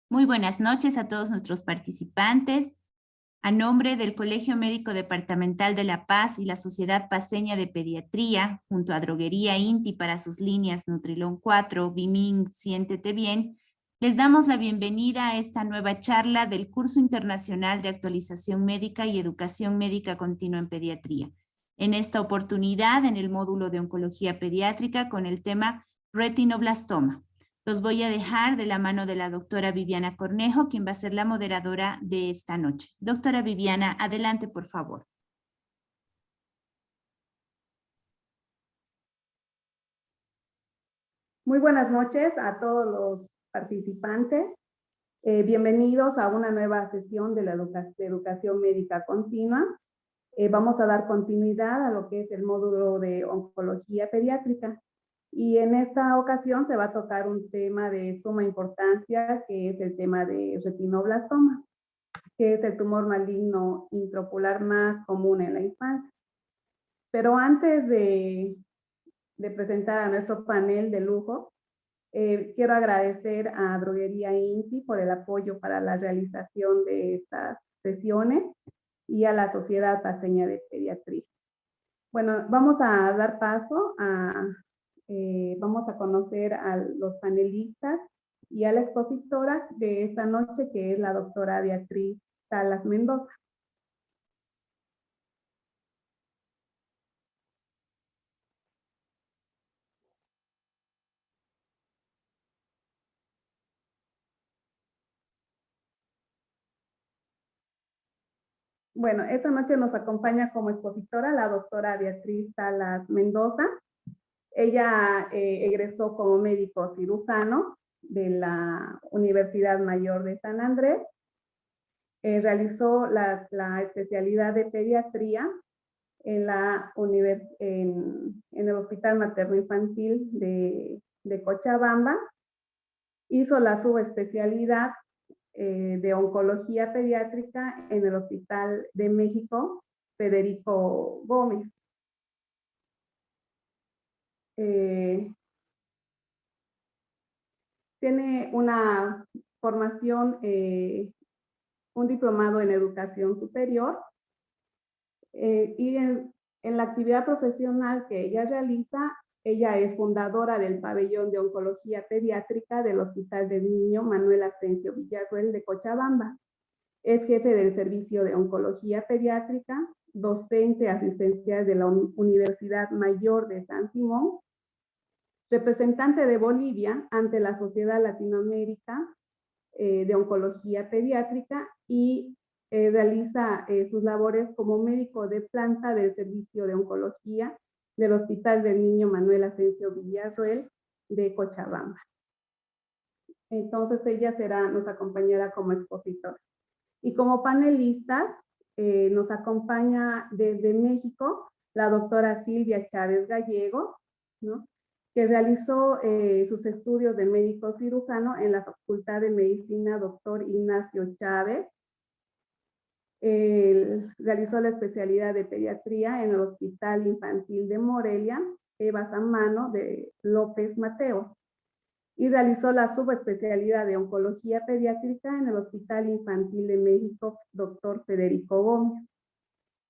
Muy buenas noches a todos nuestros participantes. A nombre del Colegio Médico Departamental de La Paz y la Sociedad Paceña de Pediatría, junto a Droguería Inti para sus líneas Nutrilon 4, Bimin, Siéntete Bien, les damos la bienvenida a esta nueva charla del Curso Internacional de Actualización Médica y Educación Médica Continua en Pediatría. En esta oportunidad, en el módulo de Oncología Pediátrica con el tema retinoblastoma. Los voy a dejar de la mano de la doctora Viviana Cornejo, quien va a ser la moderadora de esta noche. Doctora Viviana, adelante, por favor. Muy buenas noches a todos los participantes. Bienvenidos a una nueva sesión de la educación médica continua. Vamos a dar continuidad a lo que es el módulo de oncología pediátrica. Y en esta ocasión se va a tocar un tema de suma importancia, que es el tema de retinoblastoma, que es el tumor maligno intraocular más común en la infancia. Pero antes de presentar a nuestro panel de lujo, quiero agradecer a Droguería Inti por el apoyo para la realización de estas sesiones y a la Sociedad Paceña de Pediatría. Bueno, vamos a dar paso vamos a conocer a los panelistas y a la expositora de esta noche, que es la doctora Beatriz Salas Mendoza. Bueno, esta noche nos acompaña como expositora la doctora Beatriz Salas Mendoza. Ella egresó como médico cirujano de la Universidad Mayor de San Andrés. Realizó la especialidad de pediatría en el Hospital Materno Infantil de Cochabamba. Hizo la subespecialidad de oncología pediátrica en el Hospital de México Federico Gómez. Tiene una formación, un diplomado en educación superior, y en la actividad profesional que ella realiza, ella es fundadora del pabellón de oncología pediátrica del Hospital del Niño Manuel Asensio Villarroel de Cochabamba. Es jefe del servicio de oncología pediátrica, docente asistencial de la Universidad Mayor de San Simón, representante de Bolivia ante la Sociedad Latinoamérica de Oncología Pediátrica, y realiza sus labores como médico de planta del servicio de oncología del Hospital del Niño Manuel Asensio Villarroel de Cochabamba. Entonces ella nos acompañará como expositora. Y como panelistas nos acompaña desde México la doctora Silvia Chávez Gallego, ¿no?, que realizó sus estudios de médico cirujano en la Facultad de Medicina Dr. Ignacio Chávez. Realizó la especialidad de pediatría en el Hospital Infantil de Morelia, Eva Samano de López Mateos, y realizó la subespecialidad de oncología pediátrica en el Hospital Infantil de México, Dr. Federico Gómez.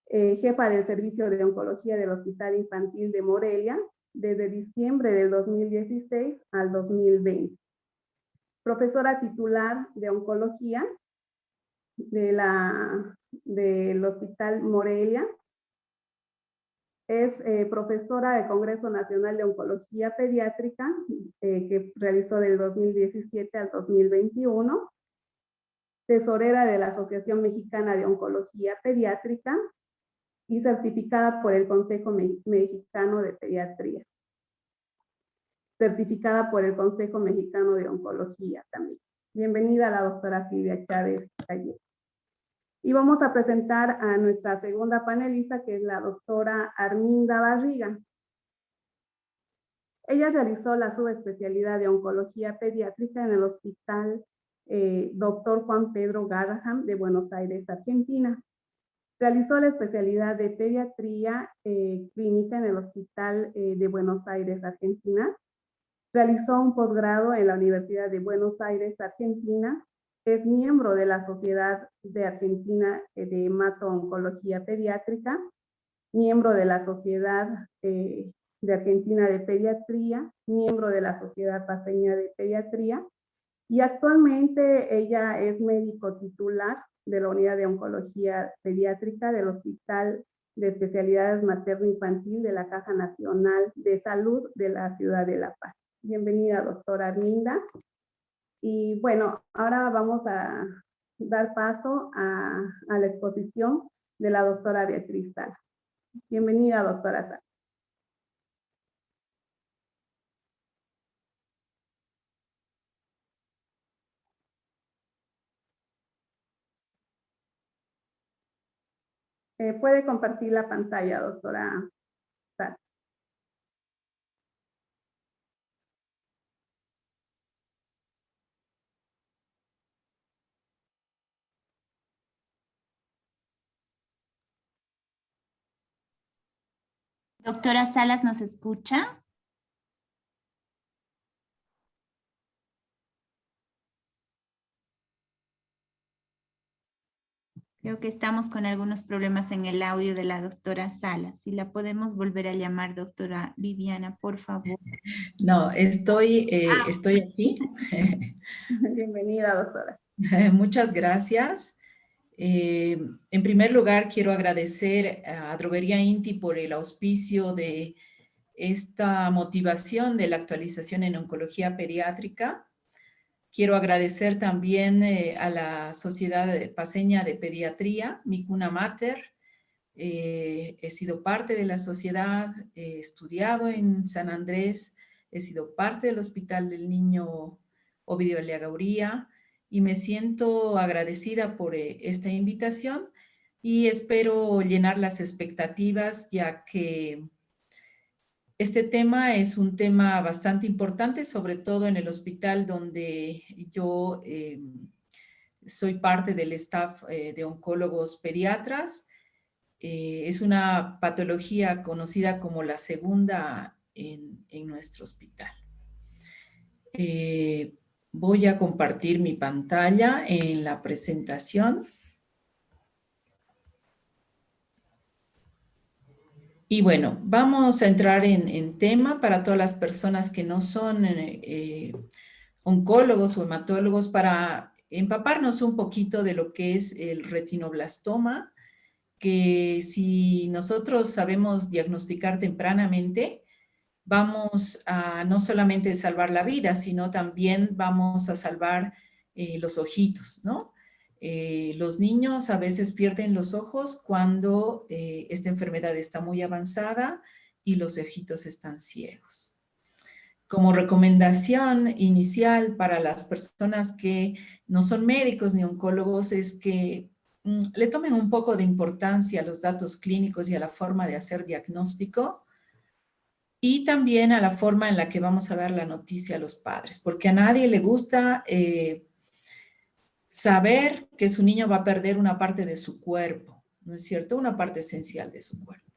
Jefa del servicio de oncología del Hospital Infantil de Morelia desde diciembre del 2016 al 2020. Profesora titular de oncología del Hospital Morelia. Es profesora del Congreso Nacional de Oncología Pediátrica, que realizó del 2017 al 2021. Tesorera de la Asociación Mexicana de Oncología Pediátrica y certificada por el Consejo Mexicano de Pediatría. Certificada por el Consejo Mexicano de Oncología también. Bienvenida a la doctora Silvia Chávez Gallego. Y vamos a presentar a nuestra segunda panelista, que es la doctora Arminda Barriga. Ella realizó la subespecialidad de oncología pediátrica en el Hospital Dr. Juan Pedro Garrahan de Buenos Aires, Argentina. Realizó la especialidad de pediatría clínica en el Hospital de Buenos Aires, Argentina. Realizó un posgrado en la Universidad de Buenos Aires, Argentina, es miembro de la Sociedad de Argentina de Hemato-Oncología Pediátrica, miembro de la Sociedad de Argentina de Pediatría, miembro de la Sociedad Paceña de Pediatría, y actualmente ella es médico titular de la Unidad de Oncología Pediátrica del Hospital de Especialidades Materno-Infantil de la Caja Nacional de Salud de la Ciudad de La Paz. Bienvenida, doctora Arminda. Y bueno, ahora vamos a dar paso a la exposición de la doctora Beatriz Sala. Bienvenida, doctora Sala. Puede compartir la pantalla, doctora Sala. Doctora Salas, ¿nos escucha? Creo que estamos con algunos problemas en el audio de la doctora Salas. Si la podemos volver a llamar, doctora Viviana, por favor. No, estoy aquí. Bienvenida, doctora. Muchas gracias. En primer lugar, quiero agradecer a Droguería Inti por el auspicio de esta motivación de la actualización en oncología pediátrica. Quiero agradecer también a la Sociedad Paceña de Pediatría, mi cuna mater. He sido parte de la sociedad, he estudiado en San Andrés, he sido parte del Hospital del Niño Ovidio Leagauría y me siento agradecida por esta invitación y espero llenar las expectativas, ya que este tema es un tema bastante importante, sobre todo en el hospital donde yo soy parte del staff de oncólogos pediatras. Es una patología conocida como la segunda en nuestro hospital. Voy a compartir mi pantalla en la presentación. Y bueno, vamos a entrar en tema para todas las personas que no son oncólogos o hematólogos, para empaparnos un poquito de lo que es el retinoblastoma, que si nosotros sabemos diagnosticar tempranamente, vamos a no solamente salvar la vida, sino también vamos a salvar los ojitos, ¿no? Los niños a veces pierden los ojos cuando esta enfermedad está muy avanzada y los ojitos están ciegos. Como recomendación inicial para las personas que no son médicos ni oncólogos es que le tomen un poco de importancia a los datos clínicos y a la forma de hacer diagnóstico y también a la forma en la que vamos a dar la noticia a los padres, porque a nadie le gusta saber que su niño va a perder una parte de su cuerpo, ¿no es cierto? Una parte esencial de su cuerpo.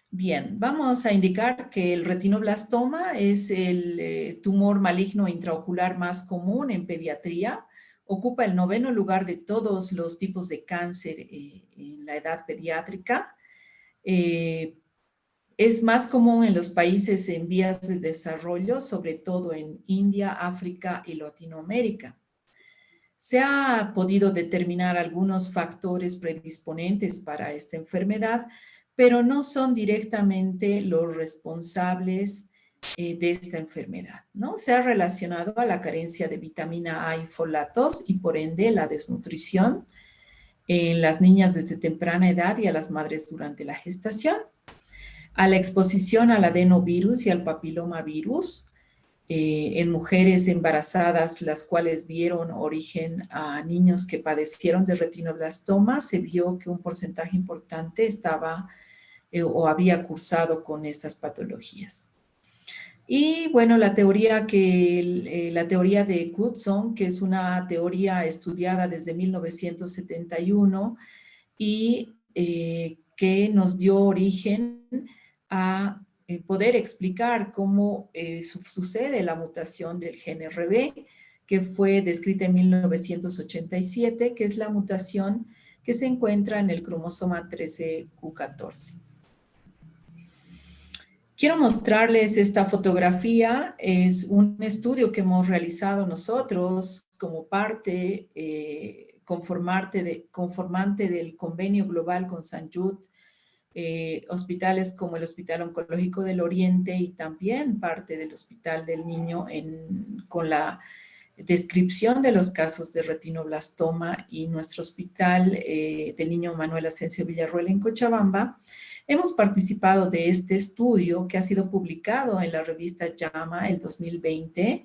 Bien, vamos a indicar que el retinoblastoma es el tumor maligno intraocular más común en pediatría. Ocupa el 9º lugar de todos los tipos de cáncer en la edad pediátrica. Es más común en los países en vías de desarrollo, sobre todo en India, África y Latinoamérica. Se ha podido determinar algunos factores predisponentes para esta enfermedad, pero no son directamente los responsables de esta enfermedad, ¿no? Se ha relacionado a la carencia de vitamina A y folatos y por ende la desnutrición en las niñas desde temprana edad y a las madres durante la gestación, a la exposición al adenovirus y al papilomavirus en mujeres embarazadas, las cuales dieron origen a niños que padecieron de retinoblastoma. Se vio que un porcentaje importante estaba o había cursado con estas patologías. Y bueno, la teoría de Goodson, que es una teoría estudiada desde 1971 y que nos dio origen a poder explicar cómo sucede la mutación del gen RB, que fue descrita en 1987, que es la mutación que se encuentra en el cromosoma 13q14. Quiero mostrarles esta fotografía. Es un estudio que hemos realizado nosotros como parte conformante del convenio global con St. Jude, hospitales como el Hospital Oncológico del Oriente y también parte del Hospital del Niño con la descripción de los casos de retinoblastoma y nuestro Hospital del Niño Manuel Asensio Villarroel en Cochabamba. Hemos participado de este estudio que ha sido publicado en la revista JAMA el 2020,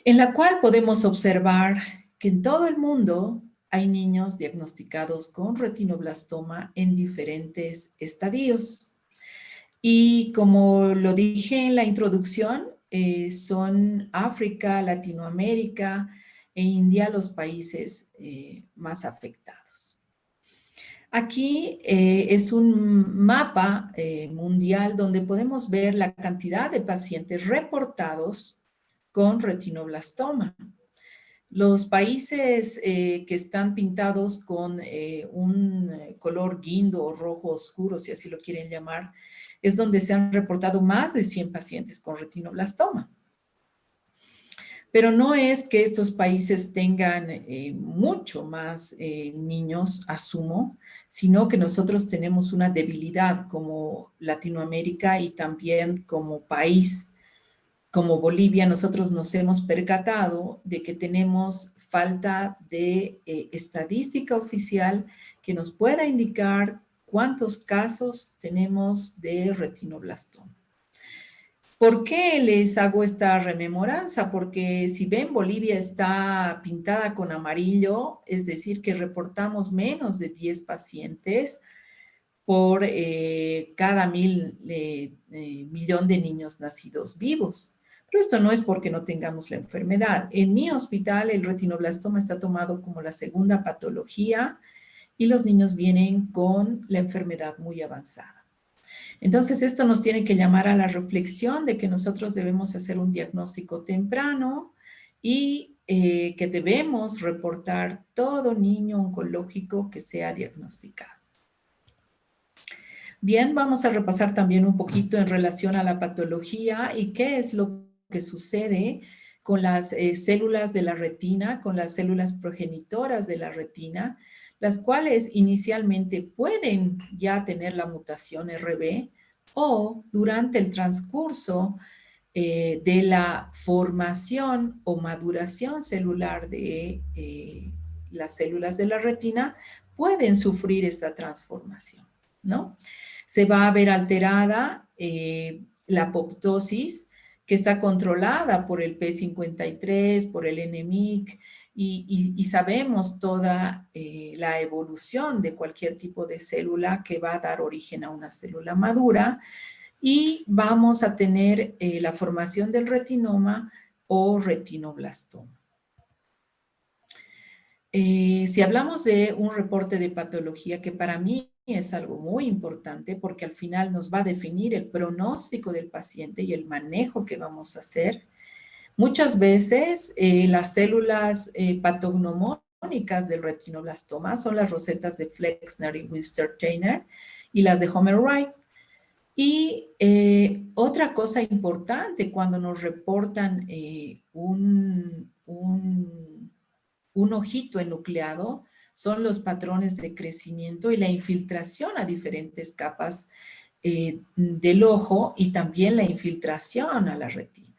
en la cual podemos observar que en todo el mundo hay niños diagnosticados con retinoblastoma en diferentes estadios. Y como lo dije en la introducción, son África, Latinoamérica e India los países más afectados. Aquí es un mapa mundial donde podemos ver la cantidad de pacientes reportados con retinoblastoma. Los países que están pintados con un color guindo o rojo oscuro, si así lo quieren llamar, es donde se han reportado más de 100 pacientes con retinoblastoma. Pero no es que estos países tengan mucho más niños, asumo, sino que nosotros tenemos una debilidad como Latinoamérica y también como país. Como Bolivia, nosotros nos hemos percatado de que tenemos falta de estadística oficial que nos pueda indicar cuántos casos tenemos de retinoblastoma. ¿Por qué les hago esta rememoranza? Porque si ven, Bolivia está pintada con amarillo, es decir, que reportamos menos de 10 pacientes por cada millón de niños nacidos vivos. Pero esto no es porque no tengamos la enfermedad. En mi hospital el retinoblastoma está tomado como la segunda patología y los niños vienen con la enfermedad muy avanzada. Entonces, esto nos tiene que llamar a la reflexión de que nosotros debemos hacer un diagnóstico temprano y que debemos reportar todo niño oncológico que sea diagnosticado. Bien, vamos a repasar también un poquito en relación a la patología y qué es lo que sucede con las células de la retina, con las células progenitoras de la retina, las cuales inicialmente pueden ya tener la mutación RB o durante el transcurso de la formación o maduración celular de las células de la retina, pueden sufrir esta transformación, ¿no? Se va a ver alterada la apoptosis, que está controlada por el P53, por el NMIC, y sabemos toda la evolución de cualquier tipo de célula que va a dar origen a una célula madura, y vamos a tener la formación del retinoma o retinoblastoma. Si hablamos de un reporte de patología, que para mí es algo muy importante porque al final nos va a definir el pronóstico del paciente y el manejo que vamos a hacer. Muchas veces las células patognomónicas del retinoblastoma son las rosetas de Flexner y Winster-Tainer y las de Homer-Wright. Y otra cosa importante cuando nos reportan un ojito enucleado son los patrones de crecimiento y la infiltración a diferentes capas del ojo y también la infiltración a la retina.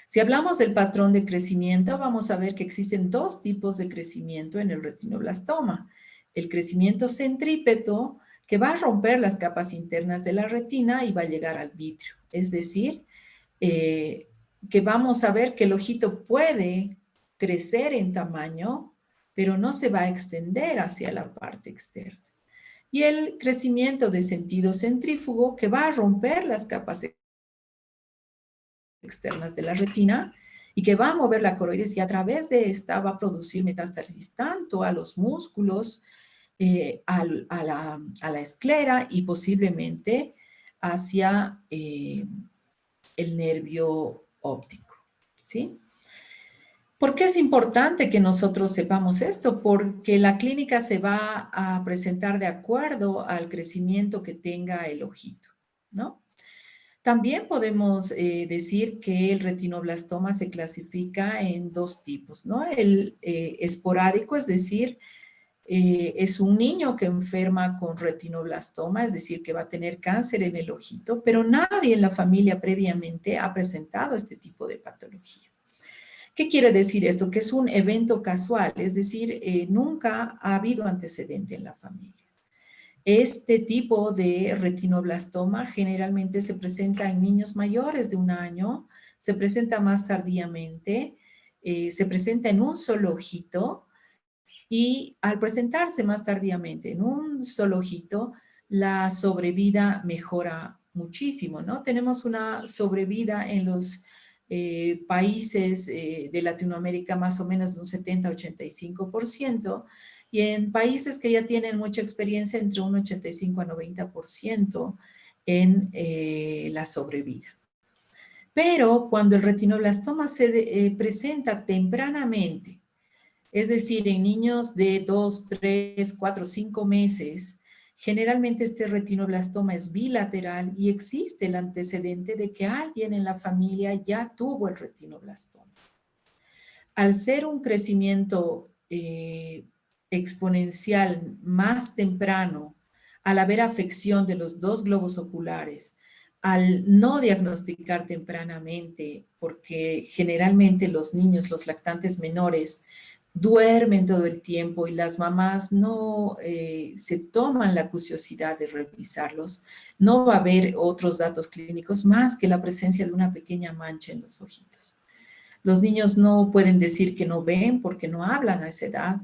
Si hablamos del patrón de crecimiento, vamos a ver que existen dos tipos de crecimiento en el retinoblastoma. El crecimiento centrípeto, que va a romper las capas internas de la retina y va a llegar al vitrio. Es decir, que vamos a ver que el ojito puede crecer en tamaño, pero no se va a extender hacia la parte externa. Y el crecimiento de sentido centrífugo, que va a romper las capas externas de la retina y que va a mover la coroides y a través de esta va a producir metástasis tanto a los músculos, a la esclera y posiblemente hacia el nervio óptico, ¿sí? ¿Por qué es importante que nosotros sepamos esto? Porque la clínica se va a presentar de acuerdo al crecimiento que tenga el ojito, ¿no? También podemos decir que el retinoblastoma se clasifica en dos tipos, ¿no? El esporádico, es decir, es un niño que enferma con retinoblastoma, es decir, que va a tener cáncer en el ojito, pero nadie en la familia previamente ha presentado este tipo de patología. ¿Qué quiere decir esto? Que es un evento casual, es decir, nunca ha habido antecedente en la familia. Este tipo de retinoblastoma generalmente se presenta en niños mayores de 1 año, se presenta más tardíamente, se presenta en un solo ojito y al presentarse más tardíamente en un solo ojito, la sobrevida mejora muchísimo, ¿no? Tenemos una sobrevida en los países de Latinoamérica más o menos de un 70-85%, y en países que ya tienen mucha experiencia entre un 85 a 90% en la sobrevida. Pero cuando el retinoblastoma se presenta tempranamente, es decir, en niños de 2, 3, 4, 5 meses, generalmente este retinoblastoma es bilateral y existe el antecedente de que alguien en la familia ya tuvo el retinoblastoma. Al ser un crecimiento exponencial más temprano, al haber afección de los dos globos oculares, al no diagnosticar tempranamente, porque generalmente los niños, los lactantes menores, duermen todo el tiempo y las mamás no se toman la curiosidad de revisarlos, no va a haber otros datos clínicos más que la presencia de una pequeña mancha en los ojitos. Los niños no pueden decir que no ven porque no hablan a esa edad.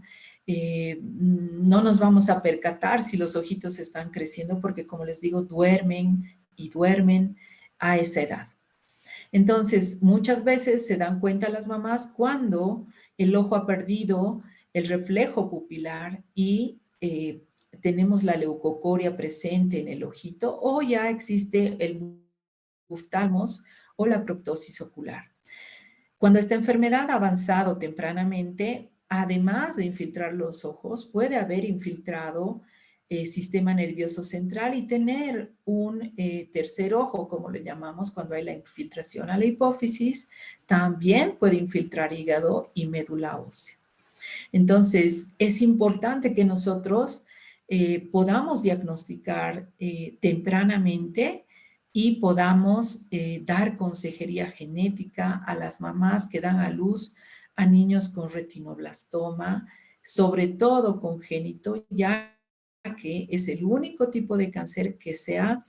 No nos vamos a percatar si los ojitos están creciendo porque, como les digo, duermen y duermen a esa edad. Entonces, muchas veces se dan cuenta las mamás cuando el ojo ha perdido el reflejo pupilar y tenemos la leucocoria presente en el ojito, o ya existe el oftalmos o la proptosis ocular. Cuando esta enfermedad ha avanzado tempranamente, además de infiltrar los ojos, puede haber infiltrado sistema nervioso central y tener un tercer ojo, como le llamamos cuando hay la infiltración a la hipófisis. También puede infiltrar hígado y médula ósea. Entonces, es importante que nosotros podamos diagnosticar tempranamente y podamos dar consejería genética a las mamás que dan a luz a niños con retinoblastoma, sobre todo congénito, ya que es el único tipo de cáncer que se ha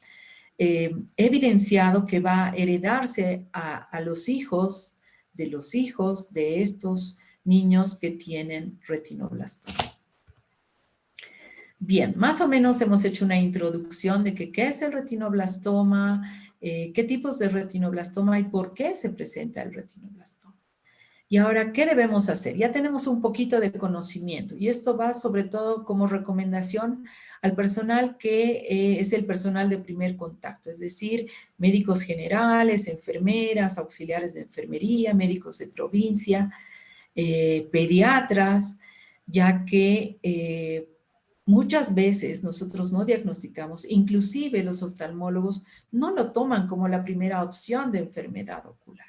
evidenciado que va a heredarse a los hijos de estos niños que tienen retinoblastoma. Bien, más o menos hemos hecho una introducción de qué es el retinoblastoma, qué tipos de retinoblastoma y por qué se presenta el retinoblastoma. Y ahora, ¿qué debemos hacer? Ya tenemos un poquito de conocimiento y esto va sobre todo como recomendación al personal que es el personal de primer contacto, es decir, médicos generales, enfermeras, auxiliares de enfermería, médicos de provincia, pediatras, ya que muchas veces nosotros no diagnosticamos, inclusive los oftalmólogos no lo toman como la primera opción de enfermedad ocular.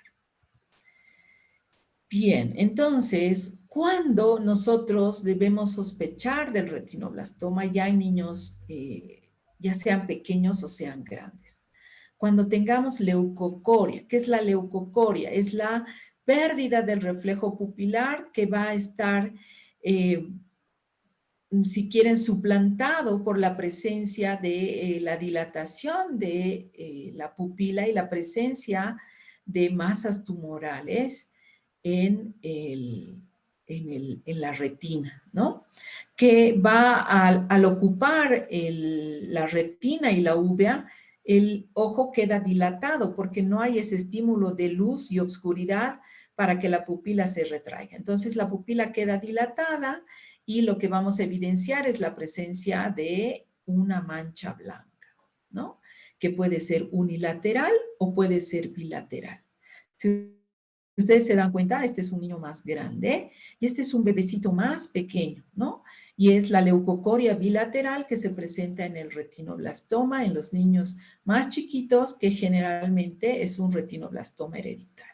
Bien, entonces, ¿cuándo nosotros debemos sospechar del retinoblastoma ya en niños, ya sean pequeños o sean grandes? Cuando tengamos leucocoria. ¿Qué es la leucocoria? Es la pérdida del reflejo pupilar que va a estar, si quieren, suplantado por la presencia de la dilatación de la pupila y la presencia de masas tumorales en la retina, ¿no? Que va al ocupar la retina y la uvea, el ojo queda dilatado porque no hay ese estímulo de luz y oscuridad para que la pupila se retraiga. Entonces la pupila queda dilatada y lo que vamos a evidenciar es la presencia de una mancha blanca, ¿no? Que puede ser unilateral o puede ser bilateral. Si Ustedes se dan cuenta, este es un niño más grande y este es un bebecito más pequeño, ¿no? Y es la leucocoria bilateral que se presenta en el retinoblastoma en los niños más chiquitos, que generalmente es un retinoblastoma hereditario.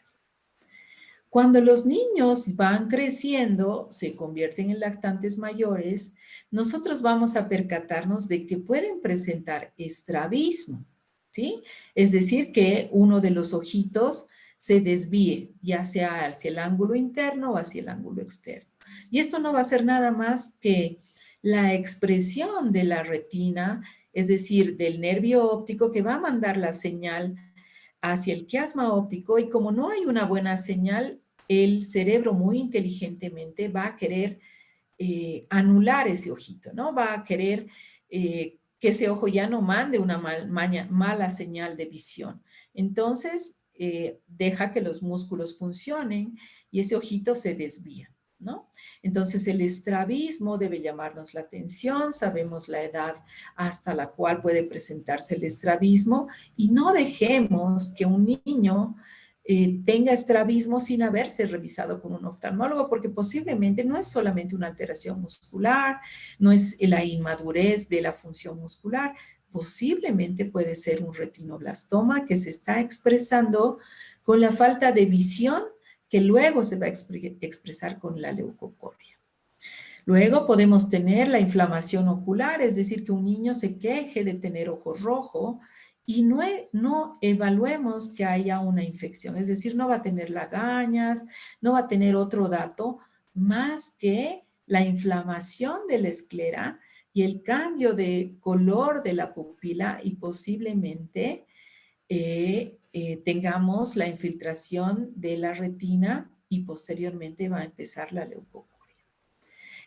Cuando los niños van creciendo, se convierten en lactantes mayores, nosotros vamos a percatarnos de que pueden presentar estrabismo, ¿sí? Es decir, que uno de los ojitos se desvíe, ya sea hacia el ángulo interno o hacia el ángulo externo. Y esto no va a ser nada más que la expresión de la retina, es decir, del nervio óptico que va a mandar la señal hacia el quiasma óptico, y como no hay una buena señal, el cerebro muy inteligentemente va a querer anular ese ojito, ¿no? Va a querer que ese ojo ya no mande una mala señal de visión. Entonces, deja que los músculos funcionen y ese ojito se desvía, ¿no? Entonces, el estrabismo debe llamarnos la atención, sabemos la edad hasta la cual puede presentarse el estrabismo, y no dejemos que un niño tenga estrabismo sin haberse revisado con un oftalmólogo, porque posiblemente no es solamente una alteración muscular, no es la inmadurez de la función muscular, posiblemente puede ser un retinoblastoma que se está expresando con la falta de visión, que luego se va a expresar con la leucocoria. Luego podemos tener la inflamación ocular, es decir, que un niño se queje de tener ojo rojo y no evaluemos que haya una infección, es decir, no va a tener lagañas, no va a tener otro dato más que la inflamación de la esclera y el cambio de color de la pupila, y posiblemente tengamos la infiltración de la retina y posteriormente va a empezar la leucocoria.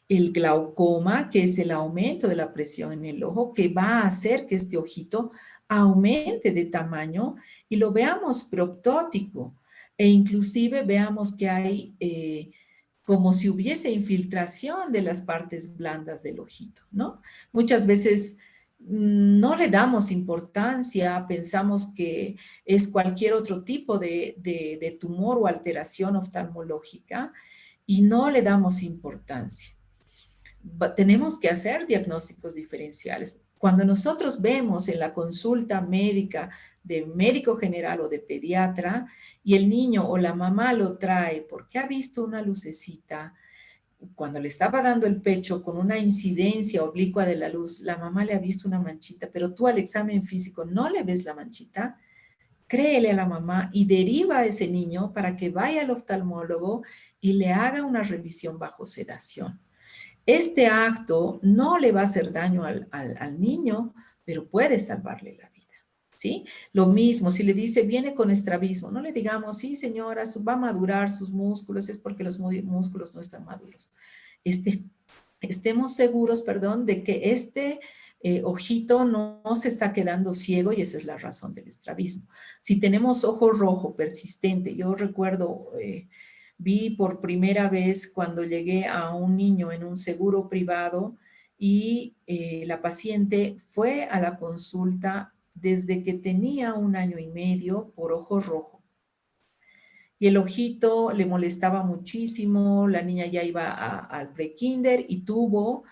El glaucoma, que es el aumento de la presión en el ojo, que va a hacer que este ojito aumente de tamaño y lo veamos proptótico, e inclusive veamos que hay como si hubiese infiltración de las partes blandas del ojito, ¿no? Muchas veces no le damos importancia, pensamos que es cualquier otro tipo de tumor o alteración oftalmológica y no le damos importancia. Tenemos que hacer diagnósticos diferenciales. Cuando nosotros vemos en la consulta médica de médico general o de pediatra y el niño o la mamá lo trae porque ha visto una lucecita, cuando le estaba dando el pecho con una incidencia oblicua de la luz, la mamá le ha visto una manchita, pero tú al examen físico no le ves la manchita, créele a la mamá y deriva a ese niño para que vaya al oftalmólogo y le haga una revisión bajo sedación. Este acto no le va a hacer daño al niño, pero puede salvarle la vida, ¿sí? Lo mismo, si le dice, viene con estrabismo, no le digamos, sí, señora, va a madurar sus músculos, es porque los músculos no están maduros. Estemos seguros, perdón, de que este ojito no se está quedando ciego, y esa es la razón del estrabismo. Si tenemos ojo rojo persistente, yo recuerdo... vi por primera vez cuando llegué a un niño en un seguro privado y la paciente fue a la consulta desde que tenía 1 año y medio por ojo rojo. Y el ojito le molestaba muchísimo, la niña ya iba al prekinder y tuvo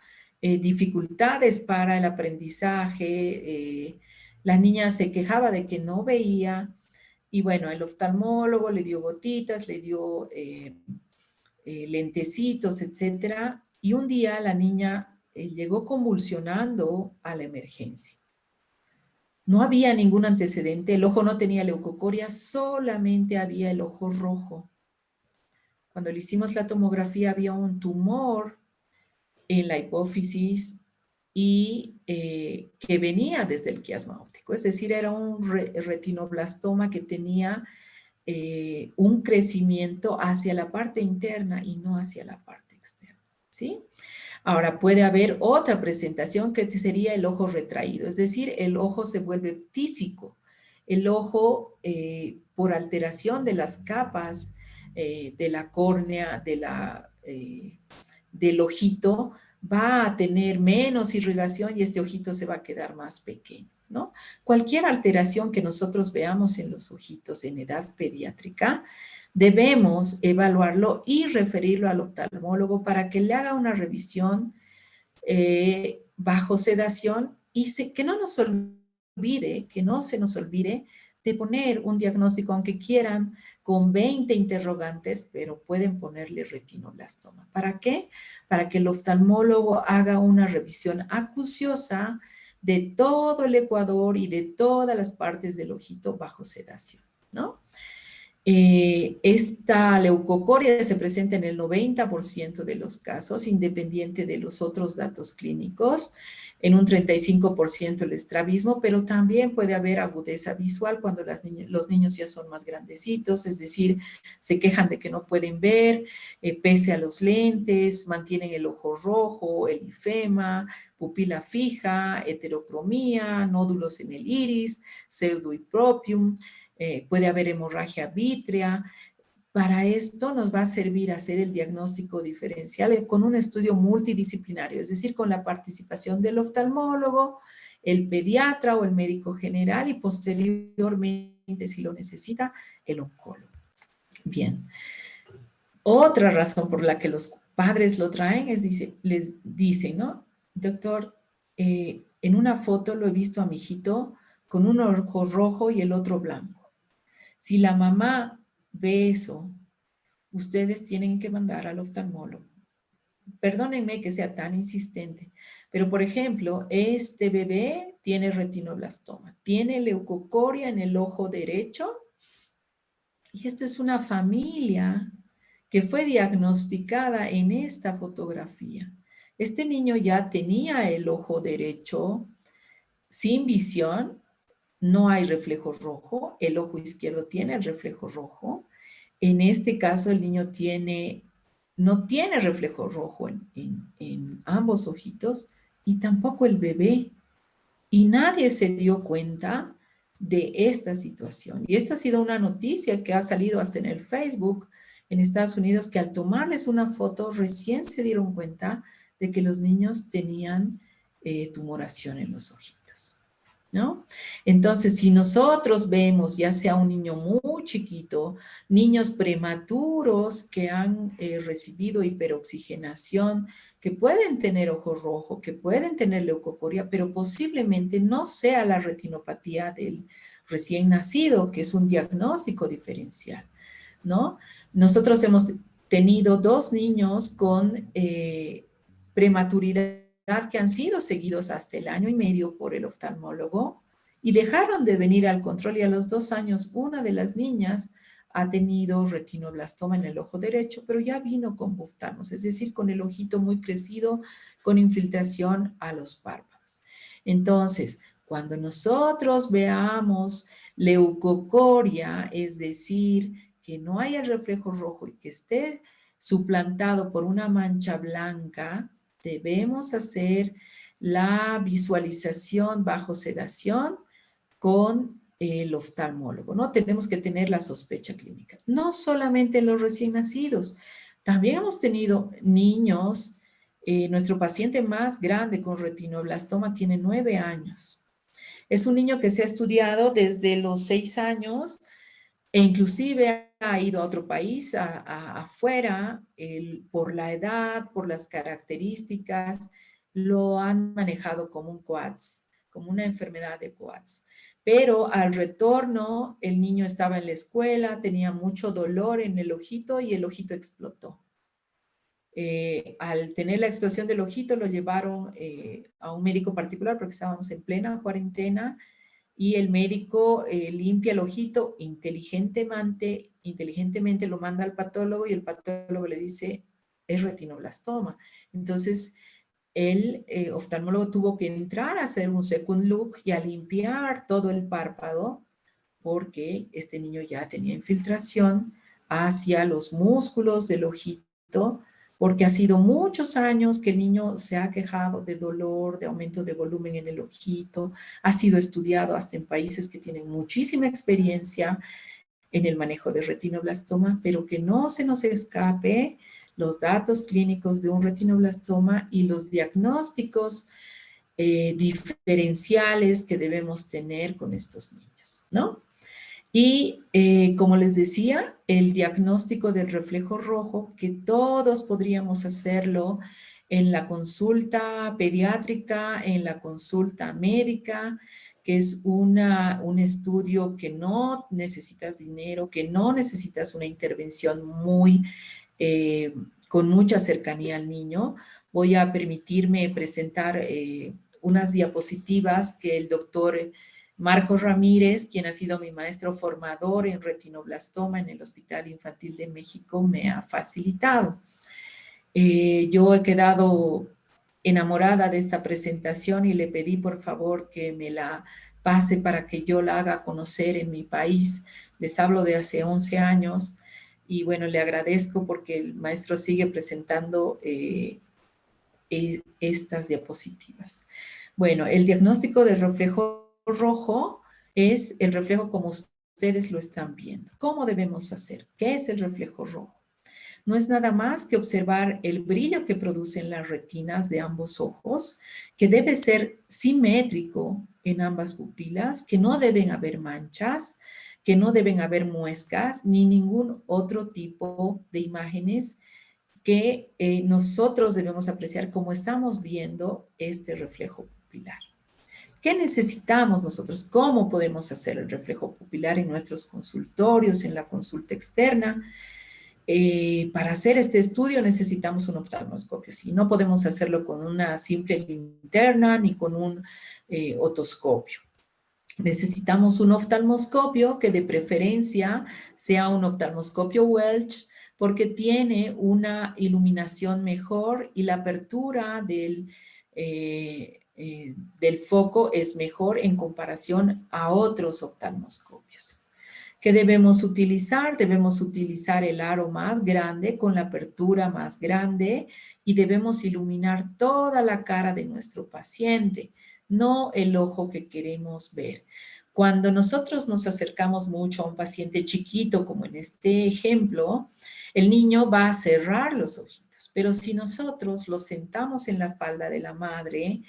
dificultades para el aprendizaje. La niña se quejaba de que no veía. Y bueno, el oftalmólogo le dio gotitas, le dio lentecitos, etcétera. Y un día la niña llegó convulsionando a la emergencia. No había ningún antecedente, el ojo no tenía leucocoria, solamente había el ojo rojo. Cuando le hicimos la tomografía había un tumor en la hipófisis y que venía desde el quiasma óptico, es decir, era un retinoblastoma que tenía un crecimiento hacia la parte interna y no hacia la parte externa, ¿sí? Ahora, puede haber otra presentación que sería el ojo retraído, es decir, el ojo se vuelve ptísico. El ojo, por alteración de las capas de la córnea, del ojito, va a tener menos irrigación y este ojito se va a quedar más pequeño, ¿no? Cualquier alteración que nosotros veamos en los ojitos en edad pediátrica, debemos evaluarlo y referirlo al oftalmólogo para que le haga una revisión bajo sedación y que no nos olvide, que no se nos olvide de poner un diagnóstico, aunque quieran, con 20 interrogantes, pero pueden ponerle retinoblastoma. ¿Para qué? Para que el oftalmólogo haga una revisión acuciosa de todo el ecuador y de todas las partes del ojito bajo sedación, ¿no? Esta leucocoria se presenta en el 90% de los casos, independiente de los otros datos clínicos, en un 35% el estrabismo, pero también puede haber agudeza visual cuando los niños ya son más grandecitos, es decir, se quejan de que no pueden ver, pese a los lentes, mantienen el ojo rojo, el ifema, pupila fija, heterocromía, nódulos en el iris, pseudohipropium. Puede haber hemorragia vítrea. Para esto nos va a servir hacer el diagnóstico diferencial con un estudio multidisciplinario, es decir, con la participación del oftalmólogo, el pediatra o el médico general y posteriormente, si lo necesita, el oncólogo. Bien. Otra razón por la que los padres lo traen es, les dicen, ¿no? Doctor, en una foto lo he visto a mi hijito con un ojo rojo y el otro blanco. Si la mamá ve eso, ustedes tienen que mandar al oftalmólogo. Perdónenme que sea tan insistente, pero por ejemplo, este bebé tiene retinoblastoma, tiene leucocoria en el ojo derecho y esta es una familia que fue diagnosticada en esta fotografía. Este niño ya tenía el ojo derecho sin visión. No hay reflejo rojo, el ojo izquierdo tiene el reflejo rojo. En este caso el niño no tiene reflejo rojo en ambos ojitos y tampoco el bebé. Y nadie se dio cuenta de esta situación. Y esta ha sido una noticia que ha salido hasta en el Facebook en Estados Unidos, que al tomarles una foto recién se dieron cuenta de que los niños tenían tumoración en los ojitos, ¿no? Entonces, si nosotros vemos, ya sea un niño muy chiquito, niños prematuros que han recibido hiperoxigenación, que pueden tener ojo rojo, que pueden tener leucocoria, pero posiblemente no sea la retinopatía del recién nacido, que es un diagnóstico diferencial, ¿no? Nosotros hemos tenido 2 niños con prematuridad que han sido seguidos hasta el 1 año y medio por el oftalmólogo y dejaron de venir al control y a los 2 años una de las niñas ha tenido retinoblastoma en el ojo derecho, pero ya vino con buftalmos, es decir, con el ojito muy crecido, con infiltración a los párpados. Entonces, cuando nosotros veamos leucocoria, es decir, que no haya el reflejo rojo y que esté suplantado por una mancha blanca, debemos hacer la visualización bajo sedación con el oftalmólogo, ¿no? Tenemos que tener la sospecha clínica. No solamente en los recién nacidos, también hemos tenido niños, nuestro paciente más grande con retinoblastoma tiene 9 años. Es un niño que se ha estudiado desde los 6 años e inclusive ha ido a otro país, afuera, por la edad, por las características, lo han manejado como un COATS, como una enfermedad de COATS. Pero al retorno, el niño estaba en la escuela, tenía mucho dolor en el ojito y el ojito explotó. Al tener la explosión del ojito, lo llevaron a un médico particular porque estábamos en plena cuarentena y el médico limpia el ojito, inteligentemente lo manda al patólogo y el patólogo le dice, es retinoblastoma. Entonces, el oftalmólogo tuvo que entrar a hacer un second look y a limpiar todo el párpado porque este niño ya tenía infiltración hacia los músculos del ojito, porque ha sido muchos años que el niño se ha quejado de dolor, de aumento de volumen en el ojito, ha sido estudiado hasta en países que tienen muchísima experiencia en el manejo de retinoblastoma, pero que no se nos escape los datos clínicos de un retinoblastoma y los diagnósticos diferenciales que debemos tener con estos niños, ¿no? Y como les decía, el diagnóstico del reflejo rojo, que todos podríamos hacerlo en la consulta pediátrica, en la consulta médica, que es un estudio que no necesitas dinero, que no necesitas una intervención con mucha cercanía al niño. Voy a permitirme presentar unas diapositivas que el doctor Marco Ramírez, quien ha sido mi maestro formador en retinoblastoma en el Hospital Infantil de México, me ha facilitado. Yo he quedado enamorada de esta presentación y le pedí por favor que me la pase para que yo la haga conocer en mi país. Les hablo de hace 11 años y bueno, le agradezco porque el maestro sigue presentando estas diapositivas. Bueno, el diagnóstico del reflejo rojo es el reflejo como ustedes lo están viendo. ¿Cómo debemos hacer? ¿Qué es el reflejo rojo? No es nada más que observar el brillo que producen las retinas de ambos ojos, que debe ser simétrico en ambas pupilas, que no deben haber manchas, que no deben haber muescas, ni ningún otro tipo de imágenes que nosotros debemos apreciar como estamos viendo este reflejo pupilar. ¿Qué necesitamos nosotros? ¿Cómo podemos hacer el reflejo pupilar en nuestros consultorios, en la consulta externa? Para hacer este estudio necesitamos un oftalmoscopio. Si no podemos hacerlo con una simple linterna ni con un otoscopio. Necesitamos un oftalmoscopio que de preferencia sea un oftalmoscopio Welch porque tiene una iluminación mejor y la apertura del foco es mejor en comparación a otros oftalmoscopios. ¿Qué debemos utilizar? Debemos utilizar el aro más grande con la apertura más grande y debemos iluminar toda la cara de nuestro paciente, no el ojo que queremos ver. Cuando nosotros nos acercamos mucho a un paciente chiquito, como en este ejemplo, el niño va a cerrar los ojitos, pero si nosotros lo sentamos en la falda de la madre,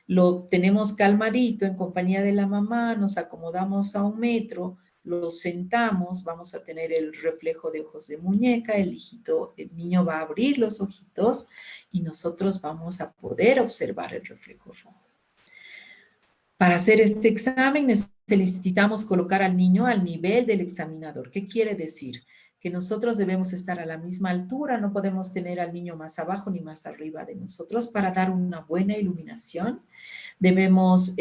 lo tenemos calmadito en compañía de la mamá, nos acomodamos a 1 metro, lo sentamos, vamos a tener el reflejo de ojos de muñeca, el niño va a abrir los ojitos y nosotros vamos a poder observar el reflejo rojo. Para hacer este examen necesitamos colocar al niño al nivel del examinador. ¿Qué quiere decir? Que nosotros debemos estar a la misma altura, no podemos tener al niño más abajo ni más arriba de nosotros para dar una buena iluminación. Debemos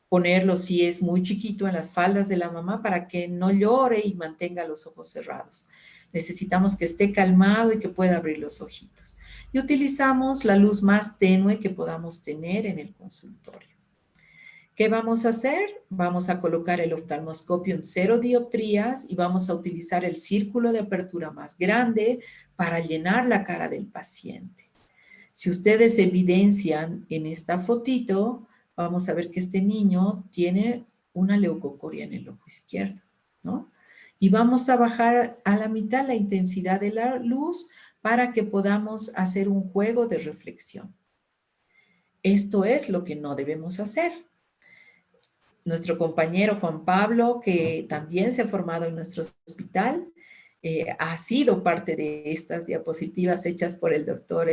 ponerlo, si es muy chiquito, en las faldas de la mamá para que no llore y mantenga los ojos cerrados. Necesitamos que esté calmado y que pueda abrir los ojitos. Y utilizamos la luz más tenue que podamos tener en el consultorio. ¿Qué vamos a hacer? Vamos a colocar el oftalmoscopio en 0 dioptrías y vamos a utilizar el círculo de apertura más grande para llenar la cara del paciente. Si ustedes evidencian en esta fotito, vamos a ver que este niño tiene una leucocoria en el ojo izquierdo, ¿no? Y vamos a bajar a la mitad la intensidad de la luz para que podamos hacer un juego de reflexión. Esto es lo que no debemos hacer. Nuestro compañero Juan Pablo, que también se ha formado en nuestro hospital, ha sido parte de estas diapositivas hechas por el doctor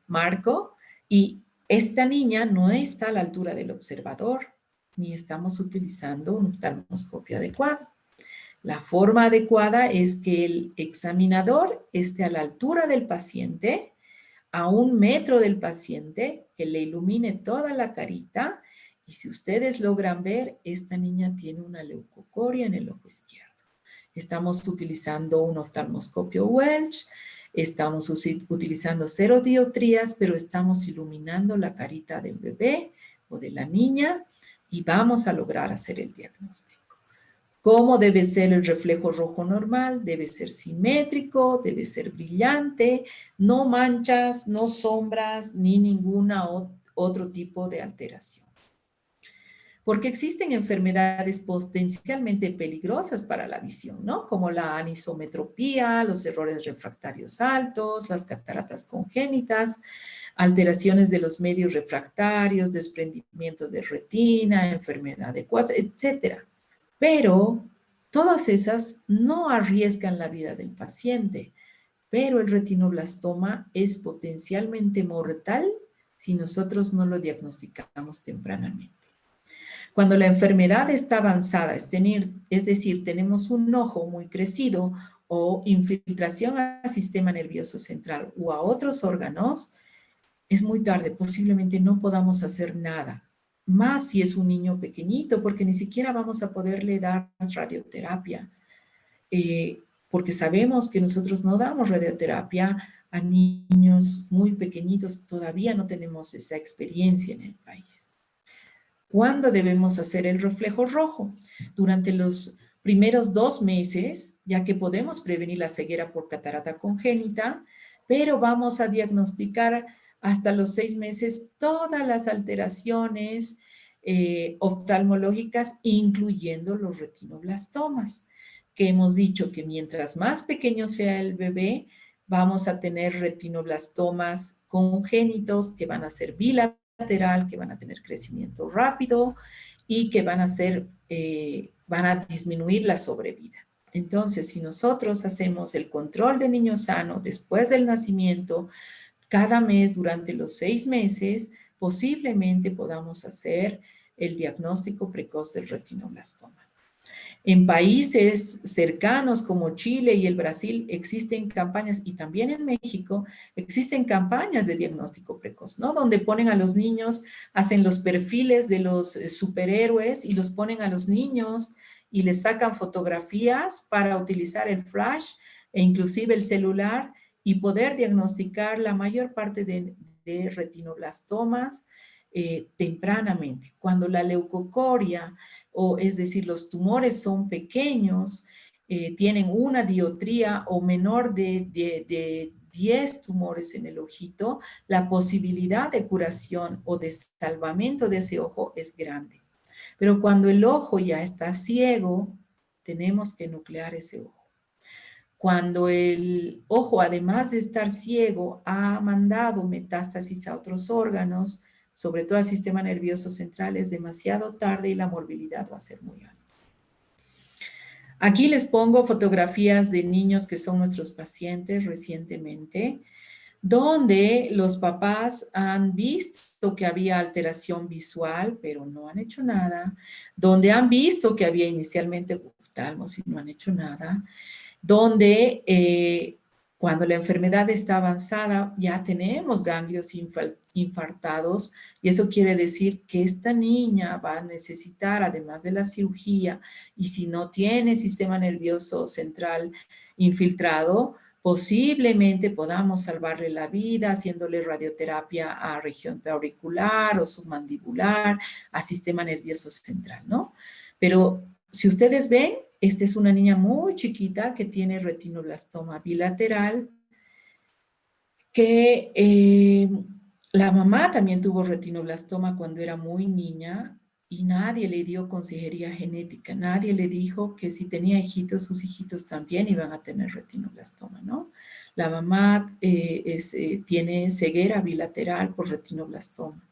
Marco, y esta niña no está a la altura del observador, ni estamos utilizando un oftalmoscopio adecuado. La forma adecuada es que el examinador esté a la altura del paciente, a 1 metro del paciente, que le ilumine toda la carita, y si ustedes logran ver, esta niña tiene una leucocoria en el ojo izquierdo. Estamos utilizando un oftalmoscopio Welch, estamos utilizando 0 dioptrías, pero estamos iluminando la carita del bebé o de la niña y vamos a lograr hacer el diagnóstico. ¿Cómo debe ser el reflejo rojo normal? Debe ser simétrico, debe ser brillante, no manchas, no sombras, ni ninguna otro tipo de alteración. porque existen enfermedades potencialmente peligrosas para la visión, ¿no? Como la anisometropía, los errores refractarios altos, las cataratas congénitas, alteraciones de los medios refractarios, desprendimiento de retina, enfermedad de Quast, etcétera. Pero todas esas no arriesgan la vida del paciente, pero el retinoblastoma es potencialmente mortal si nosotros no lo diagnosticamos tempranamente. Cuando la enfermedad está avanzada, es decir, tenemos un ojo muy crecido o infiltración al sistema nervioso central o a otros órganos, es muy tarde, posiblemente no podamos hacer nada. Más si es un niño pequeñito, porque ni siquiera vamos a poderle dar radioterapia. Porque sabemos que nosotros no damos radioterapia a niños muy pequeñitos, todavía no tenemos esa experiencia en el país. ¿Cuándo debemos hacer el reflejo rojo? Durante los primeros 2 meses, ya que podemos prevenir la ceguera por catarata congénita, pero vamos a diagnosticar hasta los 6 meses todas las alteraciones oftalmológicas, incluyendo los retinoblastomas, que hemos dicho que mientras más pequeño sea el bebé, vamos a tener retinoblastomas congénitos que van a ser bilateral, que van a tener crecimiento rápido y que van a disminuir la sobrevida. Entonces, si nosotros hacemos el control de niño sano después del nacimiento, cada mes durante los 6 meses, posiblemente podamos hacer el diagnóstico precoz del retinoblastoma. En países cercanos como Chile y el Brasil existen campañas, y también en México, existen campañas de diagnóstico precoz, ¿no? Donde ponen a los niños, hacen los perfiles de los superhéroes y los ponen a los niños y les sacan fotografías para utilizar el flash e inclusive el celular y poder diagnosticar la mayor parte de retinoblastomas tempranamente. Cuando la leucocoria, o es decir, los tumores son pequeños, tienen una dioptría o menor de 10 tumores en el ojito, la posibilidad de curación o de salvamento de ese ojo es grande. Pero cuando el ojo ya está ciego, tenemos que nuclear ese ojo. Cuando el ojo, además de estar ciego, ha mandado metástasis a otros órganos, sobre todo al sistema nervioso central, es demasiado tarde y la morbilidad va a ser muy alta. Aquí les pongo fotografías de niños que son nuestros pacientes recientemente, donde los papás han visto que había alteración visual, pero no han hecho nada, donde han visto que había inicialmente oftalmos y no han hecho nada, donde cuando la enfermedad está avanzada ya tenemos ganglios infartados y eso quiere decir que esta niña va a necesitar, además de la cirugía, y si no tiene sistema nervioso central infiltrado, posiblemente podamos salvarle la vida haciéndole radioterapia a región auricular o submandibular, a sistema nervioso central, ¿no? Pero si ustedes ven, esta es una niña muy chiquita que tiene retinoblastoma bilateral, que la mamá también tuvo retinoblastoma cuando era muy niña y nadie le dio consejería genética, nadie le dijo que si tenía hijitos, sus hijitos también iban a tener retinoblastoma, ¿no? La mamá tiene ceguera bilateral por retinoblastoma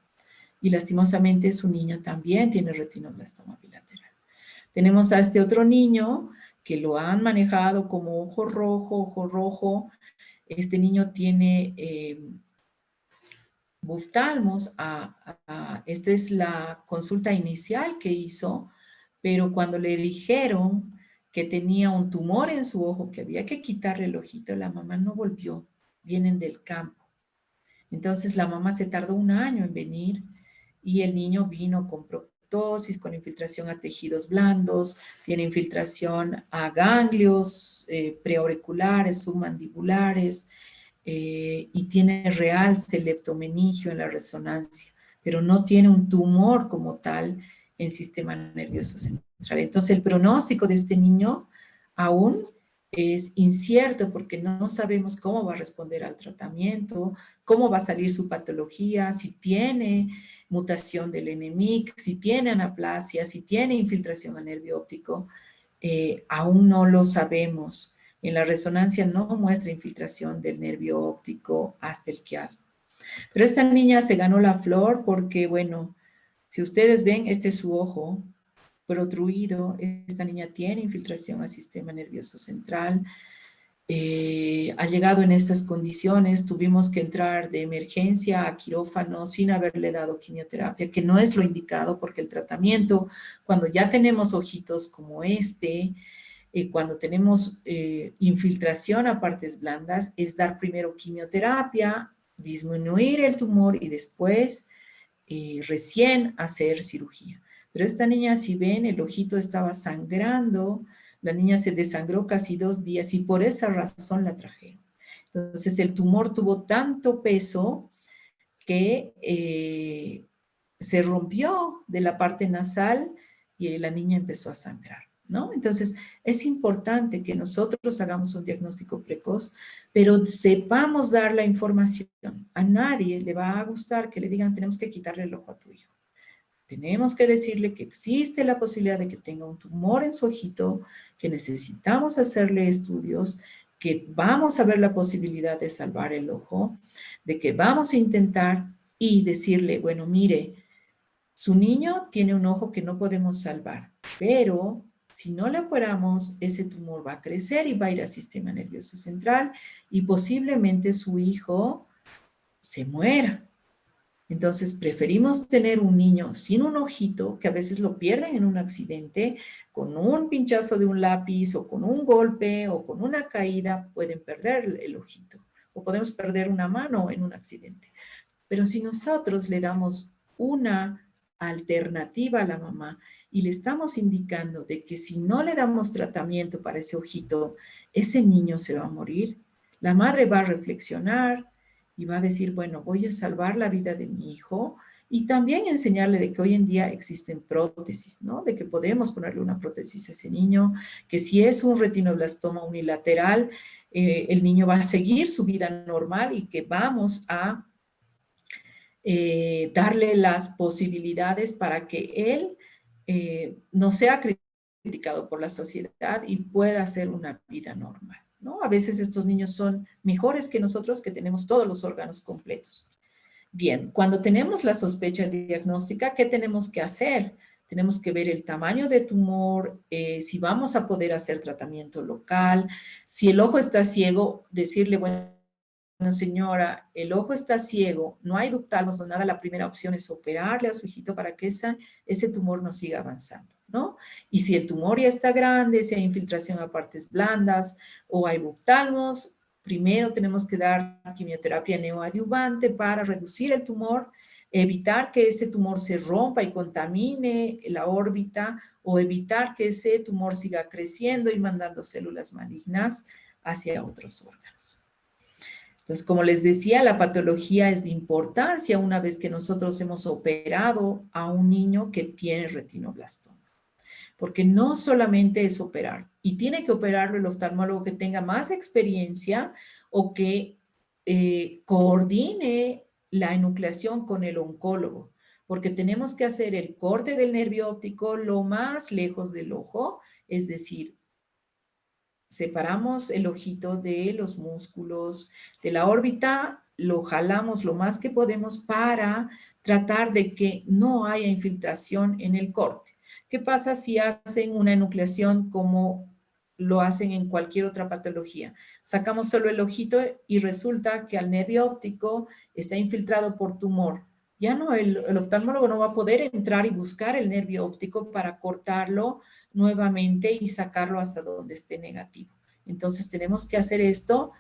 y lastimosamente su niña también tiene retinoblastoma bilateral. Tenemos a este otro niño que lo han manejado como ojo rojo. Este niño tiene buftalmos. Esta es la consulta inicial que hizo, pero cuando le dijeron que tenía un tumor en su ojo, que había que quitarle el ojito, la mamá no volvió. Vienen del campo. Entonces la mamá se tardó 1 año en venir y el niño vino con proptosis, con infiltración a tejidos blandos, tiene infiltración a ganglios preauriculares, submandibulares y tiene real septomeningio en la resonancia, pero no tiene un tumor como tal en sistema nervioso central. Entonces el pronóstico de este niño aún es incierto porque no sabemos cómo va a responder al tratamiento, cómo va a salir su patología, si tiene mutación del NMIC, si tiene anaplasia, si tiene infiltración al nervio óptico, aún no lo sabemos. En la resonancia no muestra infiltración del nervio óptico hasta el quiasma. Pero esta niña se ganó la flor porque, bueno, si ustedes ven, este es su ojo protruido. Esta niña tiene infiltración al sistema nervioso central. Ha llegado en estas condiciones, tuvimos que entrar de emergencia a quirófano sin haberle dado quimioterapia, que no es lo indicado porque el tratamiento, cuando ya tenemos ojitos como este, cuando tenemos infiltración a partes blandas, es dar primero quimioterapia, disminuir el tumor y después recién hacer cirugía. Pero esta niña, si ven, el ojito estaba sangrando, la niña se desangró casi 2 días y por esa razón la trajeron. Entonces el tumor tuvo tanto peso que se rompió de la parte nasal y la niña empezó a sangrar, ¿no? Entonces es importante que nosotros hagamos un diagnóstico precoz, pero sepamos dar la información. A nadie le va a gustar que le digan tenemos que quitarle el ojo a tu hijo. Tenemos que decirle que existe la posibilidad de que tenga un tumor en su ojito, que necesitamos hacerle estudios, que vamos a ver la posibilidad de salvar el ojo, de que vamos a intentar y decirle, bueno, mire, su niño tiene un ojo que no podemos salvar, pero si no le operamos, ese tumor va a crecer y va a ir al sistema nervioso central y posiblemente su hijo se muera. Entonces, preferimos tener un niño sin un ojito, que a veces lo pierden en un accidente, con un pinchazo de un lápiz o con un golpe o con una caída, pueden perder el ojito. O podemos perder una mano en un accidente. Pero si nosotros le damos una alternativa a la mamá y le estamos indicando de que si no le damos tratamiento para ese ojito, ese niño se va a morir, la madre va a reflexionar y va a decir, bueno, voy a salvar la vida de mi hijo y también enseñarle de que hoy en día existen prótesis, ¿no? De que podemos ponerle una prótesis a ese niño, que si es un retinoblastoma unilateral, el niño va a seguir su vida normal y que vamos a darle las posibilidades para que él no sea criticado por la sociedad y pueda hacer una vida normal, ¿no? A veces estos niños son mejores que nosotros que tenemos todos los órganos completos. Bien, cuando tenemos la sospecha diagnóstica, ¿qué tenemos que hacer? Tenemos que ver el tamaño de tumor, si vamos a poder hacer tratamiento local, si el ojo está ciego, decirle, bueno, señora, el ojo está ciego, no hay ductalmos o nada, la primera opción es operarle a su hijito para que ese tumor no siga avanzando, ¿no? Y si el tumor ya está grande, si hay infiltración a partes blandas o hay ductalmos, primero tenemos que dar quimioterapia neoadyuvante para reducir el tumor, evitar que ese tumor se rompa y contamine la órbita o evitar que ese tumor siga creciendo y mandando células malignas hacia otros órganos. Entonces, como les decía, la patología es de importancia una vez que nosotros hemos operado a un niño que tiene retinoblastoma. Porque no solamente es operar, y tiene que operarlo el oftalmólogo que tenga más experiencia o que coordine la enucleación con el oncólogo, porque tenemos que hacer el corte del nervio óptico lo más lejos del ojo, es decir, separamos el ojito de los músculos de la órbita, lo jalamos lo más que podemos para tratar de que no haya infiltración en el corte. ¿Qué pasa si hacen una enucleación como lo hacen en cualquier otra patología? Sacamos solo el ojito y resulta que al nervio óptico está infiltrado por tumor. Ya no, el oftalmólogo no va a poder entrar y buscar el nervio óptico para cortarlo nuevamente y sacarlo hasta donde esté negativo. Entonces tenemos que hacer esto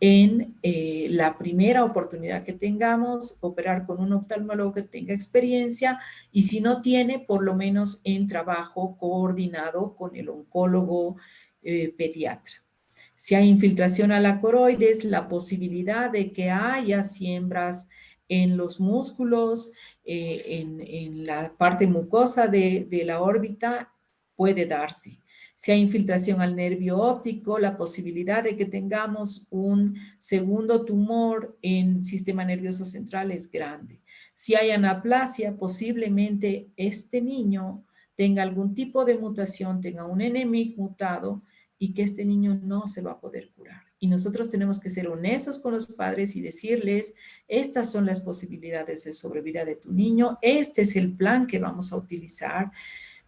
en la primera oportunidad que tengamos, operar con un oftalmólogo que tenga experiencia y si no tiene, por lo menos en trabajo coordinado con el oncólogo pediatra. Si hay infiltración a la coroides, la posibilidad de que haya siembras en los músculos, en la parte mucosa de la órbita, puede darse. Si hay infiltración al nervio óptico, la posibilidad de que tengamos un segundo tumor en sistema nervioso central es grande. Si hay anaplasia, posiblemente este niño tenga algún tipo de mutación, tenga un NMIC mutado y que este niño no se va a poder curar. Y nosotros tenemos que ser honestos con los padres y decirles, estas son las posibilidades de sobrevida de tu niño, este es el plan que vamos a utilizar.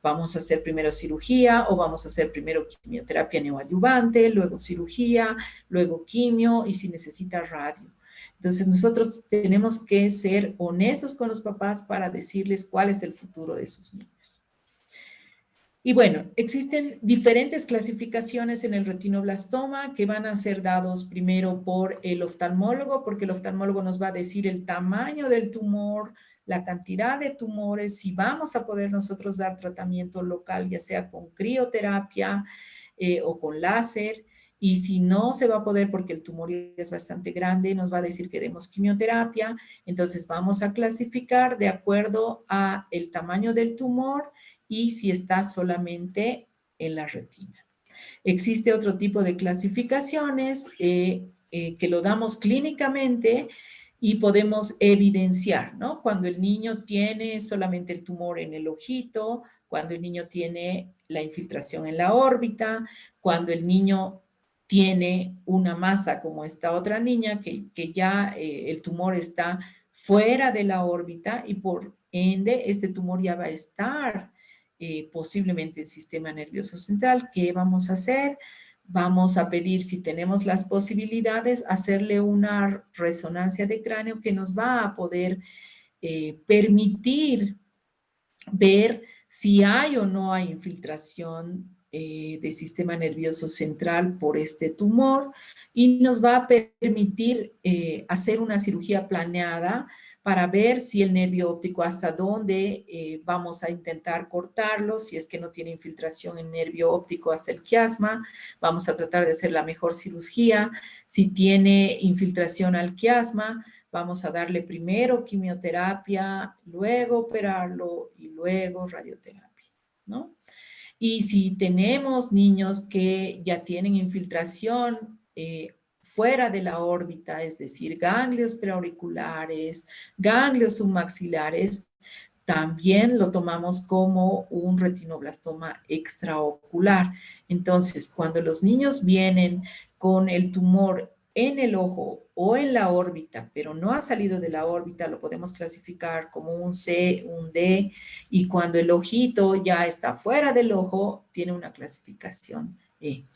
Vamos a hacer primero cirugía o vamos a hacer primero quimioterapia neoadyuvante, luego cirugía, luego quimio y si necesita radio. Entonces nosotros tenemos que ser honestos con los papás para decirles cuál es el futuro de sus niños. Y bueno, existen diferentes clasificaciones en el retinoblastoma que van a ser dados primero por el oftalmólogo, porque el oftalmólogo nos va a decir el tamaño del tumor, la cantidad de tumores, si vamos a poder nosotros dar tratamiento local, ya sea con crioterapia o con láser, y si no se va a poder porque el tumor es bastante grande, nos va a decir que demos quimioterapia, entonces vamos a clasificar de acuerdo a el tamaño del tumor y si está solamente en la retina. Existe otro tipo de clasificaciones que lo damos clínicamente y podemos evidenciar, ¿no? Cuando el niño tiene solamente el tumor en el ojito, cuando el niño tiene la infiltración en la órbita, cuando el niño tiene una masa como esta otra niña, que ya el tumor está fuera de la órbita y por ende este tumor ya va a estar posiblemente el sistema nervioso central. ¿Qué vamos a hacer? Vamos a pedir, si tenemos las posibilidades, hacerle una resonancia de cráneo que nos va a poder permitir ver si hay o no hay infiltración del sistema nervioso central por este tumor y nos va a permitir hacer una cirugía planeada para ver si el nervio óptico hasta dónde vamos a intentar cortarlo, si es que no tiene infiltración en nervio óptico hasta el quiasma, vamos a tratar de hacer la mejor cirugía. Si tiene infiltración al quiasma, vamos a darle primero quimioterapia, luego operarlo y luego radioterapia, ¿no? Y si tenemos niños que ya tienen infiltración fuera de la órbita, es decir, ganglios preauriculares, ganglios submaxilares, también lo tomamos como un retinoblastoma extraocular. Entonces, cuando los niños vienen con el tumor en el ojo o en la órbita, pero no ha salido de la órbita, lo podemos clasificar como un C, un D, y cuando el ojito ya está fuera del ojo, tiene una clasificación E.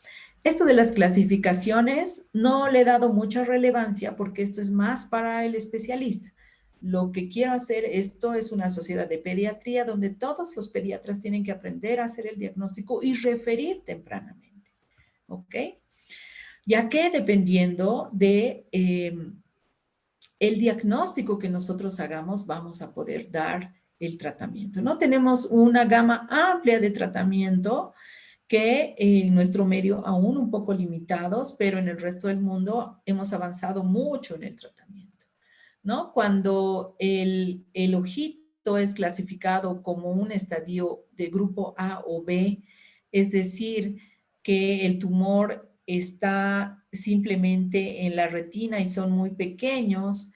Esto de las clasificaciones no le he dado mucha relevancia porque esto es más para el especialista. Lo que quiero hacer, esto es una sociedad de pediatría donde todos los pediatras tienen que aprender a hacer el diagnóstico y referir tempranamente, ¿ok? Ya que dependiendo de el diagnóstico que nosotros hagamos, vamos a poder dar el tratamiento, ¿no? Tenemos una gama amplia de tratamiento que en nuestro medio aún un poco limitados, pero en el resto del mundo hemos avanzado mucho en el tratamiento, ¿no? Cuando el ojito es clasificado como un estadio de grupo A o B, es decir, que el tumor está simplemente en la retina y son muy pequeños,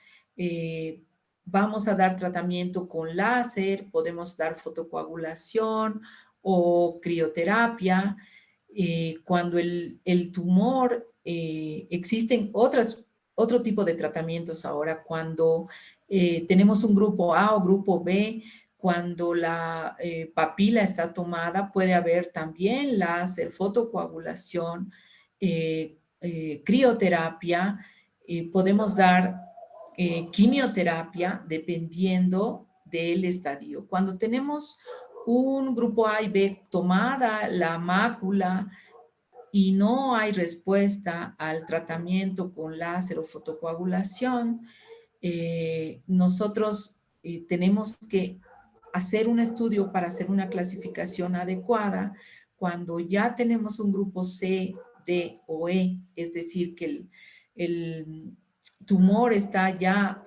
vamos a dar tratamiento con láser, podemos dar fotocoagulación o crioterapia. Cuando el tumor, existen otro tipo de tratamientos ahora, cuando tenemos un grupo A o grupo B, cuando la papila está tomada, puede haber también láser, fotocoagulación, crioterapia, podemos dar quimioterapia dependiendo del estadio. Cuando tenemos un grupo A y B tomada la mácula y no hay respuesta al tratamiento con láser o fotocoagulación, nosotros tenemos que hacer un estudio para hacer una clasificación adecuada. Cuando ya tenemos un grupo C, D o E, es decir, que el tumor está ya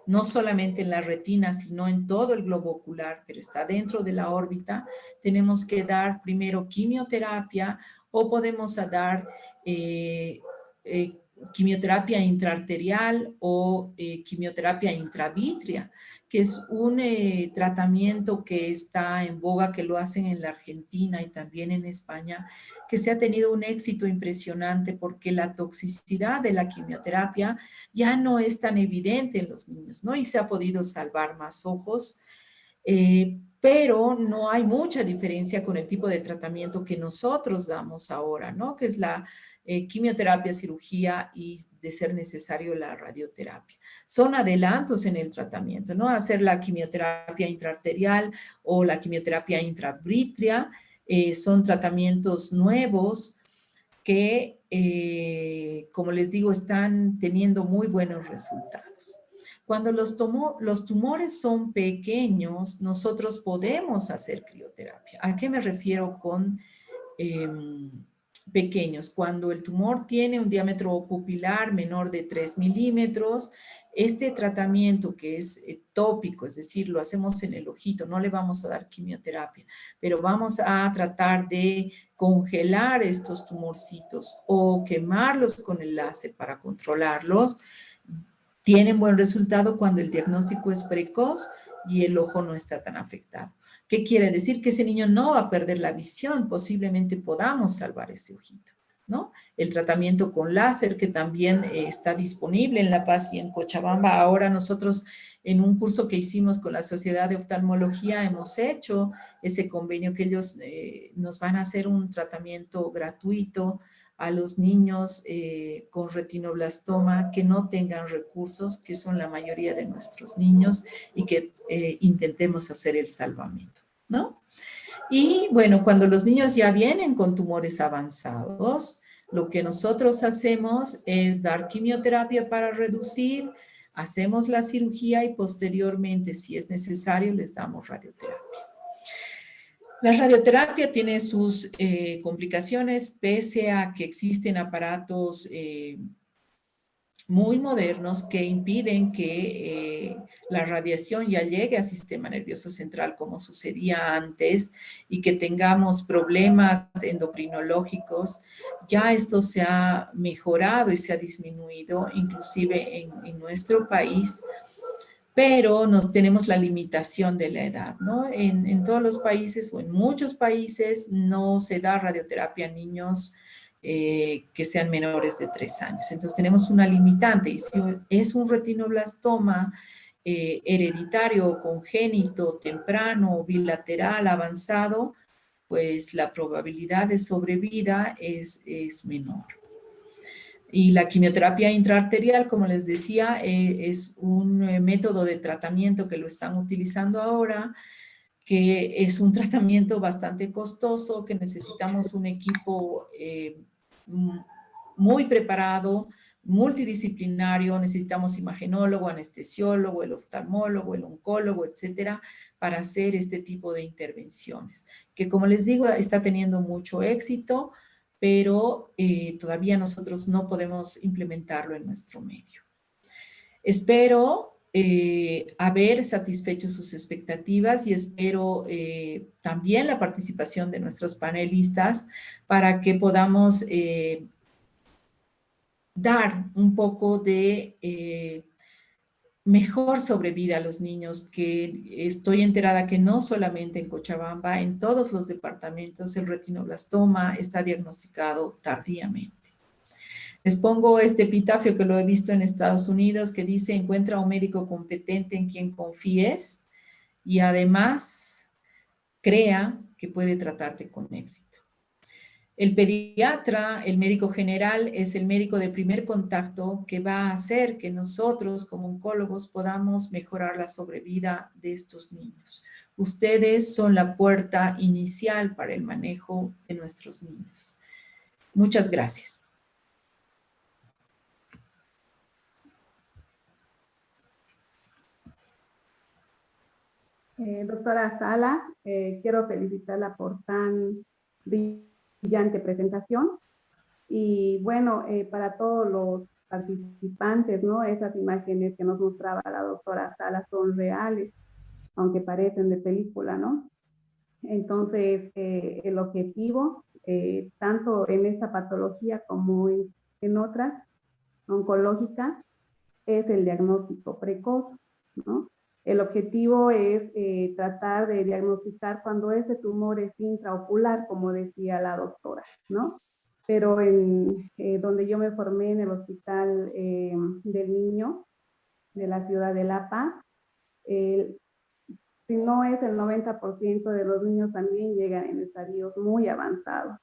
no solamente en la retina, sino en todo el globo ocular, pero está dentro de la órbita, tenemos que dar primero quimioterapia o podemos dar quimioterapia intraarterial o quimioterapia intravítrea, que es un tratamiento que está en boga, que lo hacen en la Argentina y también en España, que se ha tenido un éxito impresionante porque la toxicidad de la quimioterapia ya no es tan evidente en los niños, ¿no? Y se ha podido salvar más ojos, pero no hay mucha diferencia con el tipo de tratamiento que nosotros damos ahora, ¿no? Que es la quimioterapia, cirugía y, de ser necesario, la radioterapia. Son adelantos en el tratamiento, ¿no? Hacer la quimioterapia intraarterial o la quimioterapia intravítrea son tratamientos nuevos que, como les digo, están teniendo muy buenos resultados. Cuando los tumores son pequeños, nosotros podemos hacer crioterapia. ¿A qué me refiero con pequeños? Cuando el tumor tiene un diámetro pupilar menor de 3 milímetros, este tratamiento que es tópico, es decir, lo hacemos en el ojito, no le vamos a dar quimioterapia, pero vamos a tratar de congelar estos tumorcitos o quemarlos con el láser para controlarlos. Tienen buen resultado cuando el diagnóstico es precoz y el ojo no está tan afectado. ¿Qué quiere decir? Que ese niño no va a perder la visión, posiblemente podamos salvar ese ojito, ¿no? El tratamiento con láser, que también está disponible en La Paz y en Cochabamba. Ahora nosotros, en un curso que hicimos con la Sociedad de Oftalmología, hemos hecho ese convenio que ellos nos van a hacer un tratamiento gratuito a los niños con retinoblastoma que no tengan recursos, que son la mayoría de nuestros niños, y que intentemos hacer el salvamento, ¿no? Y bueno, cuando los niños ya vienen con tumores avanzados, lo que nosotros hacemos es dar quimioterapia para reducir, hacemos la cirugía y posteriormente, si es necesario, les damos radioterapia. La radioterapia tiene sus complicaciones, pese a que existen aparatos muy modernos que impiden que la radiación ya llegue al sistema nervioso central como sucedía antes y que tengamos problemas endocrinológicos. Ya esto se ha mejorado y se ha disminuido, inclusive en nuestro país, pero tenemos la limitación de la edad, ¿no? En todos los países o en muchos países no se da radioterapia a niños que sean menores de 3 años. Entonces tenemos una limitante, y si es un retinoblastoma hereditario, congénito, temprano, bilateral, avanzado, pues la probabilidad de sobrevida es menor. Y la quimioterapia intraarterial, como les decía, es un método de tratamiento que lo están utilizando ahora, que es un tratamiento bastante costoso, que necesitamos un equipo muy preparado, multidisciplinario, necesitamos imagenólogo, anestesiólogo, el oftalmólogo, el oncólogo, etcétera, para hacer este tipo de intervenciones, que, como les digo, está teniendo mucho éxito, pero todavía nosotros no podemos implementarlo en nuestro medio. Espero haber satisfecho sus expectativas y espero también la participación de nuestros panelistas para que podamos dar un poco de mejor sobrevida a los niños, que estoy enterada que no solamente en Cochabamba, en todos los departamentos el retinoblastoma está diagnosticado tardíamente. Les pongo este epitafio que lo he visto en Estados Unidos, que dice: encuentra un médico competente en quien confíes y además crea que puede tratarte con éxito. El pediatra, el médico general, es el médico de primer contacto que va a hacer que nosotros como oncólogos podamos mejorar la sobrevida de estos niños. Ustedes son la puerta inicial para el manejo de nuestros niños. Muchas gracias. Doctora Sala, quiero felicitarla por tan brillante presentación. Y bueno, para todos los participantes, ¿no? Esas imágenes que nos mostraba la doctora Sala son reales, aunque parecen de película, ¿no? Entonces, el objetivo, tanto en esta patología como en otras, oncológica es el diagnóstico precoz, ¿no? El objetivo es tratar de diagnosticar cuando ese tumor es intraocular, como decía la doctora, ¿no? Pero en donde yo me formé en el Hospital del Niño de la ciudad de La Paz, si no es el 90% de los niños también llegan en estadios muy avanzados,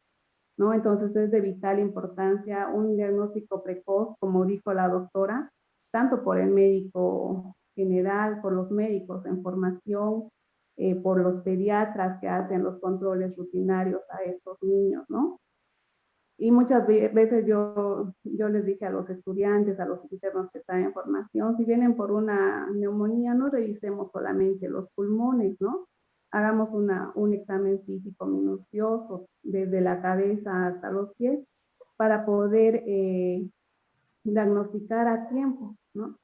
¿no? Entonces es de vital importancia un diagnóstico precoz, como dijo la doctora, tanto por el médico general, por los médicos en formación, por los pediatras que hacen los controles rutinarios a estos niños, ¿no? Y muchas veces yo les dije a los estudiantes, a los internos que están en formación, si vienen por una neumonía, no revisemos solamente los pulmones, ¿no? Hagamos un examen físico minucioso desde la cabeza hasta los pies para poder diagnosticar a tiempo, ¿no?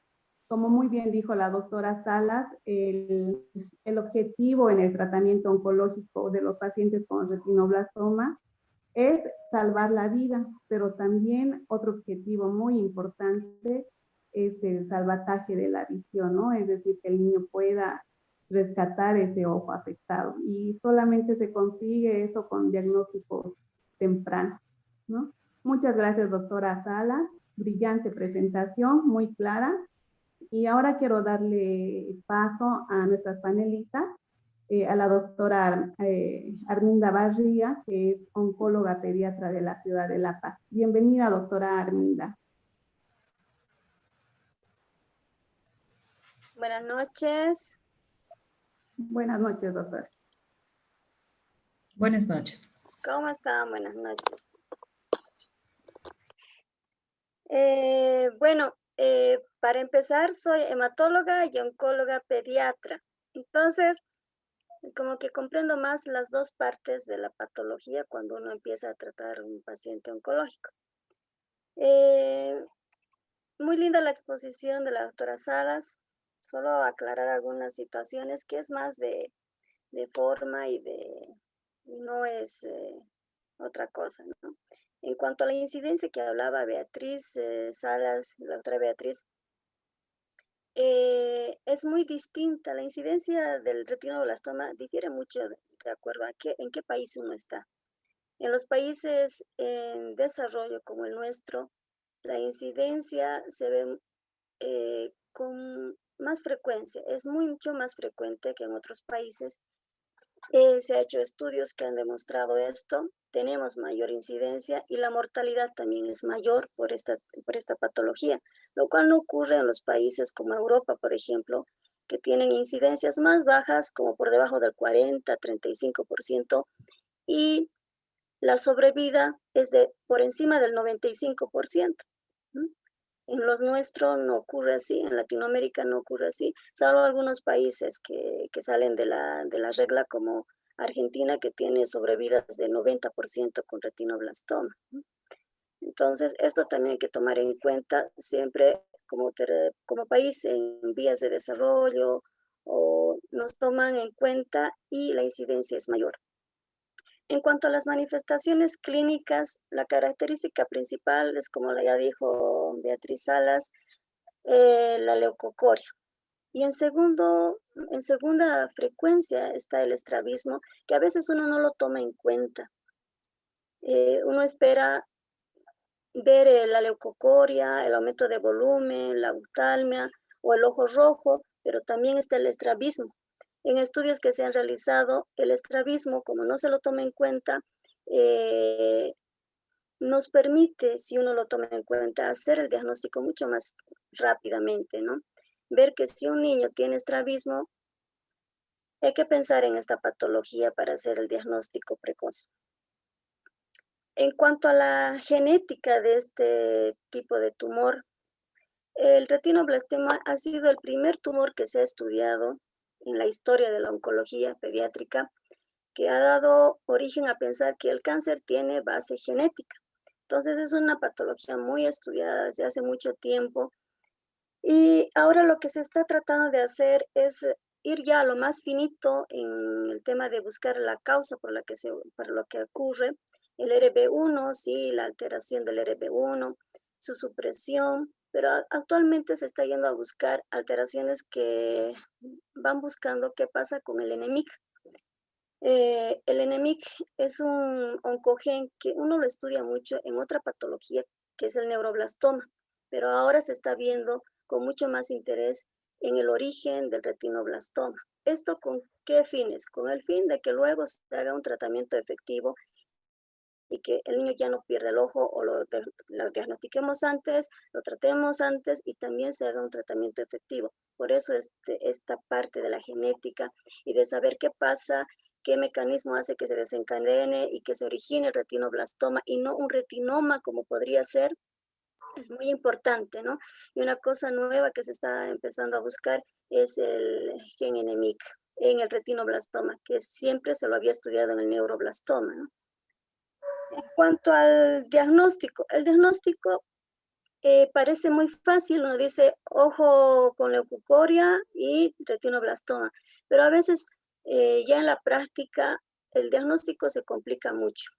Como muy bien dijo la doctora Salas, el objetivo en el tratamiento oncológico de los pacientes con retinoblastoma es salvar la vida, pero también otro objetivo muy importante es el salvataje de la visión, ¿no? Es decir, que el niño pueda rescatar ese ojo afectado. Y solamente se consigue eso con diagnósticos tempranos, ¿no? Muchas gracias, doctora Salas. Brillante presentación, muy clara. Y ahora quiero darle paso a nuestras panelistas, a la doctora Arminda Barría, que es oncóloga pediatra de la ciudad de La Paz. Bienvenida, doctora Arminda. Buenas noches. Buenas noches, doctora. Buenas noches. ¿Cómo están? Buenas noches. Para empezar, soy hematóloga y oncóloga pediatra. Entonces, como que comprendo más las dos partes de la patología cuando uno empieza a tratar a un paciente oncológico. Muy linda la exposición de la doctora Salas. Solo aclarar algunas situaciones que es más de forma y no es otra cosa, ¿no? En cuanto a la incidencia que hablaba Beatriz Salas, la doctora Beatriz, es muy distinta. La incidencia del retinoblastoma difiere mucho de acuerdo a en qué país uno está. En los países en desarrollo como el nuestro, la incidencia se ve con más frecuencia, es mucho más frecuente que en otros países. Se ha hecho estudios que han demostrado esto. Tenemos mayor incidencia y la mortalidad también es mayor por esta patología, lo cual no ocurre en los países como Europa, por ejemplo, que tienen incidencias más bajas, como por debajo del 40-35%, y la sobrevida es por encima del 95%. En los nuestros no ocurre así, en Latinoamérica no ocurre así, salvo algunos países que salen de la regla, como Argentina, que tiene sobrevidas del 90% con retinoblastoma. Entonces, esto también hay que tomar en cuenta siempre como país en vías de desarrollo, o nos toman en cuenta y la incidencia es mayor. En cuanto a las manifestaciones clínicas, la característica principal es, como ya dijo Beatriz Salas, la leucocoria. Y en segunda frecuencia está el estrabismo, que a veces uno no lo toma en cuenta. Uno espera ver la leucocoria, el aumento de volumen, la oftalmia o el ojo rojo, pero también está el estrabismo. En estudios que se han realizado, el estrabismo, como no se lo toma en cuenta, nos permite, si uno lo toma en cuenta, hacer el diagnóstico mucho más rápidamente, ¿no? Ver que si un niño tiene estrabismo, hay que pensar en esta patología para hacer el diagnóstico precoz. En cuanto a la genética de este tipo de tumor, el retinoblastoma ha sido el primer tumor que se ha estudiado en la historia de la oncología pediátrica, que ha dado origen a pensar que el cáncer tiene base genética. Entonces es una patología muy estudiada desde hace mucho tiempo, y ahora lo que se está tratando de hacer es ir ya a lo más finito en el tema de buscar la causa por lo que ocurre. El ERB1, sí, la alteración del ERB1, su supresión, pero actualmente se está yendo a buscar alteraciones que van buscando qué pasa con el enemic. El enemic es un oncogen que uno lo estudia mucho en otra patología que es el neuroblastoma, pero ahora se está viendo con mucho más interés en el origen del retinoblastoma. ¿Esto con qué fines? Con el fin de que luego se haga un tratamiento efectivo y que el niño ya no pierda el ojo o lo diagnostiquemos antes, lo tratemos antes y también se haga un tratamiento efectivo. Por eso esta parte de la genética y de saber qué pasa, qué mecanismo hace que se desencadene y que se origine el retinoblastoma y no un retinoma como podría ser, es muy importante, ¿no? Y una cosa nueva que se está empezando a buscar es el gen enemic en el retinoblastoma, que siempre se lo había estudiado en el neuroblastoma, ¿no? En cuanto al diagnóstico, el diagnóstico parece muy fácil, uno dice ojo con leucocoria y retinoblastoma, pero a veces ya en la práctica el diagnóstico se complica mucho.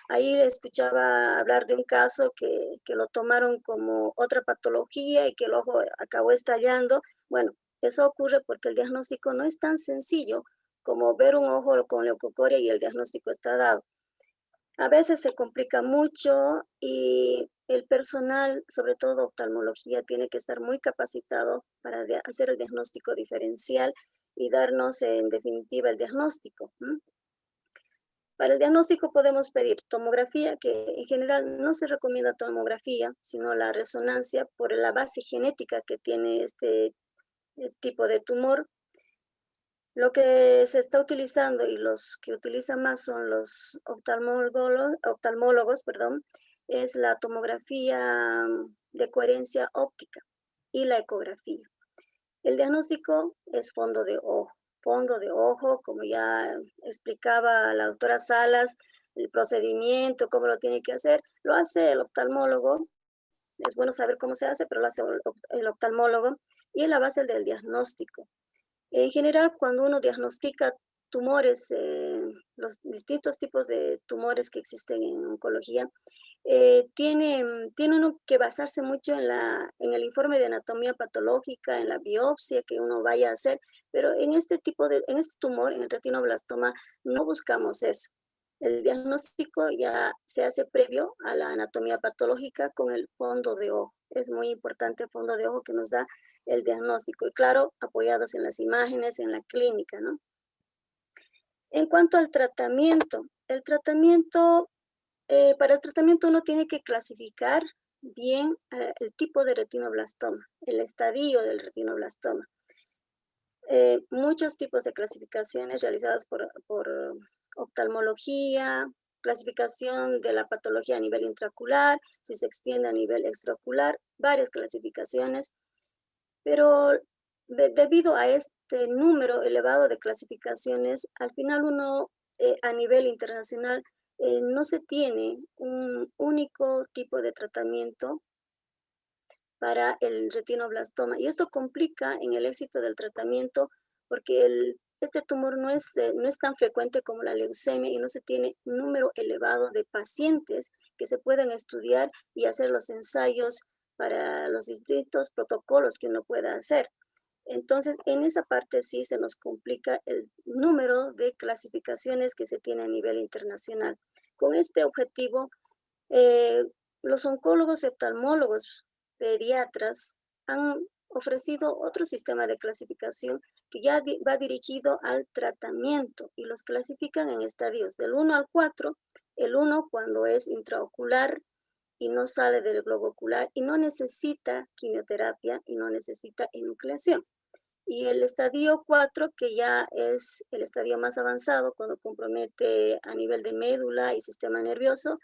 Ahí escuchaba hablar de un caso que lo tomaron como otra patología y que el ojo acabó estallando. Bueno, eso ocurre porque el diagnóstico no es tan sencillo como ver un ojo con leucocoria y el diagnóstico está dado. A veces se complica mucho y el personal, sobre todo oftalmología, tiene que estar muy capacitado para hacer el diagnóstico diferencial y darnos en definitiva el diagnóstico. Para el diagnóstico podemos pedir tomografía, que en general no se recomienda tomografía, sino la resonancia por la base genética que tiene este tipo de tumor. Lo que se está utilizando y los que utilizan más son los oftalmólogos, es la tomografía de coherencia óptica y la ecografía. El diagnóstico es fondo de ojo, como ya explicaba la doctora Salas, el procedimiento, cómo lo tiene que hacer, lo hace el oftalmólogo. Es bueno saber cómo se hace, pero lo hace el oftalmólogo y es la base del diagnóstico. En general, cuando uno diagnostica tumores, los distintos tipos de tumores que existen en oncología, tiene uno que basarse mucho en el informe de anatomía patológica, en la biopsia que uno vaya a hacer, pero en este tumor, en el retinoblastoma, no buscamos eso. El diagnóstico ya se hace previo a la anatomía patológica con el fondo de ojo. Es muy importante el fondo de ojo que nos da el diagnóstico y claro, apoyados en las imágenes, en la clínica, ¿no? En cuanto al tratamiento, para el tratamiento uno tiene que clasificar bien el tipo de retinoblastoma, el estadio del retinoblastoma. Muchos tipos de clasificaciones realizadas por oftalmología, clasificación de la patología a nivel intraocular, si se extiende a nivel extraocular, varias clasificaciones, pero debido a este número elevado de clasificaciones, al final uno a nivel internacional no se tiene un único tipo de tratamiento para el retinoblastoma. Y esto complica en el éxito del tratamiento porque este tumor no es tan frecuente como la leucemia y no se tiene un número elevado de pacientes que se puedan estudiar y hacer los ensayos para los distintos protocolos que uno pueda hacer. Entonces, en esa parte sí se nos complica el número de clasificaciones que se tiene a nivel internacional. Con este objetivo, los oncólogos y oftalmólogos pediatras han ofrecido otro sistema de clasificación que ya va dirigido al tratamiento y los clasifican en estadios del 1 al 4, el 1 cuando es intraocular y no sale del globo ocular y no necesita quimioterapia y no necesita enucleación. Y el estadio 4, que ya es el estadio más avanzado cuando compromete a nivel de médula y sistema nervioso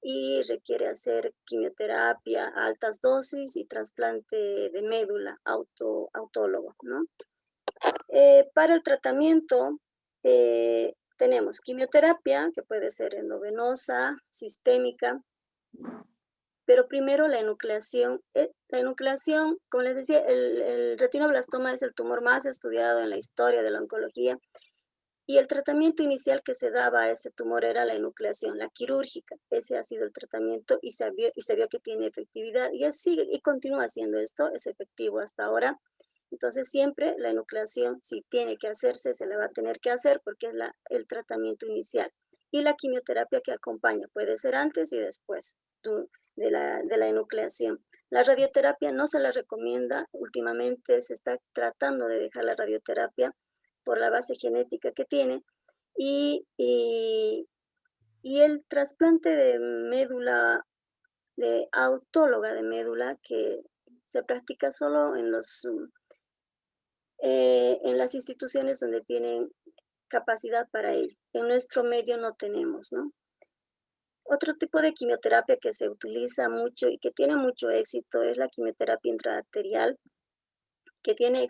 y requiere hacer quimioterapia a altas dosis y trasplante de médula autólogo, ¿no? Para el tratamiento tenemos quimioterapia, que puede ser endovenosa, sistémica, pero primero la enucleación. La enucleación, como les decía, el retinoblastoma es el tumor más estudiado en la historia de la oncología Y el tratamiento inicial que se daba a ese tumor era la enucleación, la quirúrgica. Ese ha sido el tratamiento y se vio que tiene efectividad. Y sigue y continúa haciendo esto, es efectivo hasta ahora. Entonces siempre la enucleación, si tiene que hacerse, se la va a tener que hacer porque es el tratamiento inicial. Y la quimioterapia que acompaña, puede ser antes y después de la enucleación. La radioterapia no se la recomienda. Últimamente se está tratando de dejar la radioterapia por la base genética que tiene, y el trasplante de médula, de autóloga de médula, que se practica solo en las instituciones donde tienen capacidad para ello. En nuestro medio no tenemos, ¿no? Otro tipo de quimioterapia que se utiliza mucho y que tiene mucho éxito es la quimioterapia intraarterial, que tiene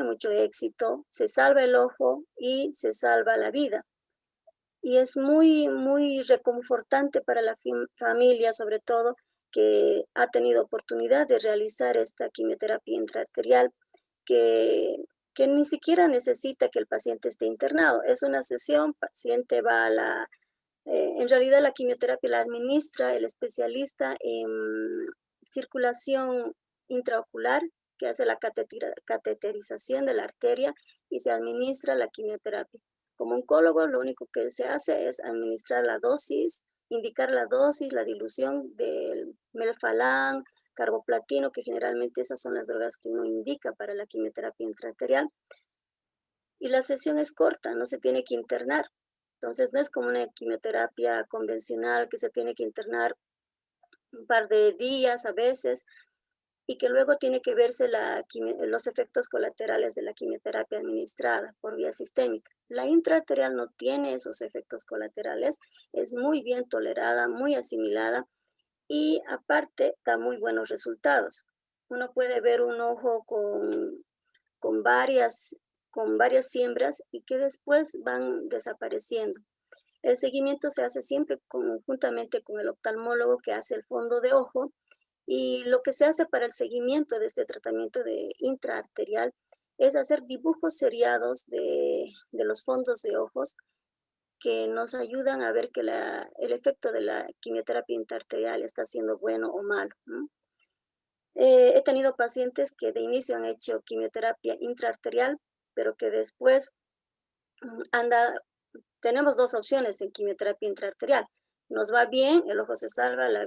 mucho éxito, se salva el ojo y se salva la vida. Y es muy, muy reconfortante para la familia, sobre todo, que ha tenido oportunidad de realizar esta quimioterapia intraarterial, que ni siquiera necesita que el paciente esté internado. Es una sesión, paciente va a en realidad la quimioterapia la administra el especialista en circulación intraocular, que hace la cateterización de la arteria y se administra la quimioterapia. Como oncólogo, lo único que se hace es administrar la dosis, indicar la dosis, la dilución del melfalán, carboplatino, que generalmente esas son las drogas que uno indica para la quimioterapia intraarterial. Y la sesión es corta, no se tiene que internar. Entonces, no es como una quimioterapia convencional que se tiene que internar un par de días a veces, y que luego tiene que verse los efectos colaterales de la quimioterapia administrada por vía sistémica. La intraarterial no tiene esos efectos colaterales, es muy bien tolerada, muy asimilada y aparte da muy buenos resultados. Uno puede ver un ojo con varias siembras y que después van desapareciendo. El seguimiento se hace siempre conjuntamente con el oftalmólogo que hace el fondo de ojo. Y lo que se hace para el seguimiento de este tratamiento de intraarterial es hacer dibujos seriados de los fondos de ojos que nos ayudan a ver que el efecto de la quimioterapia intraarterial está siendo bueno o malo, ¿no? He tenido pacientes que de inicio han hecho quimioterapia intraarterial, pero que después tenemos dos opciones en quimioterapia intraarterial. Nos va bien, el ojo se salva, la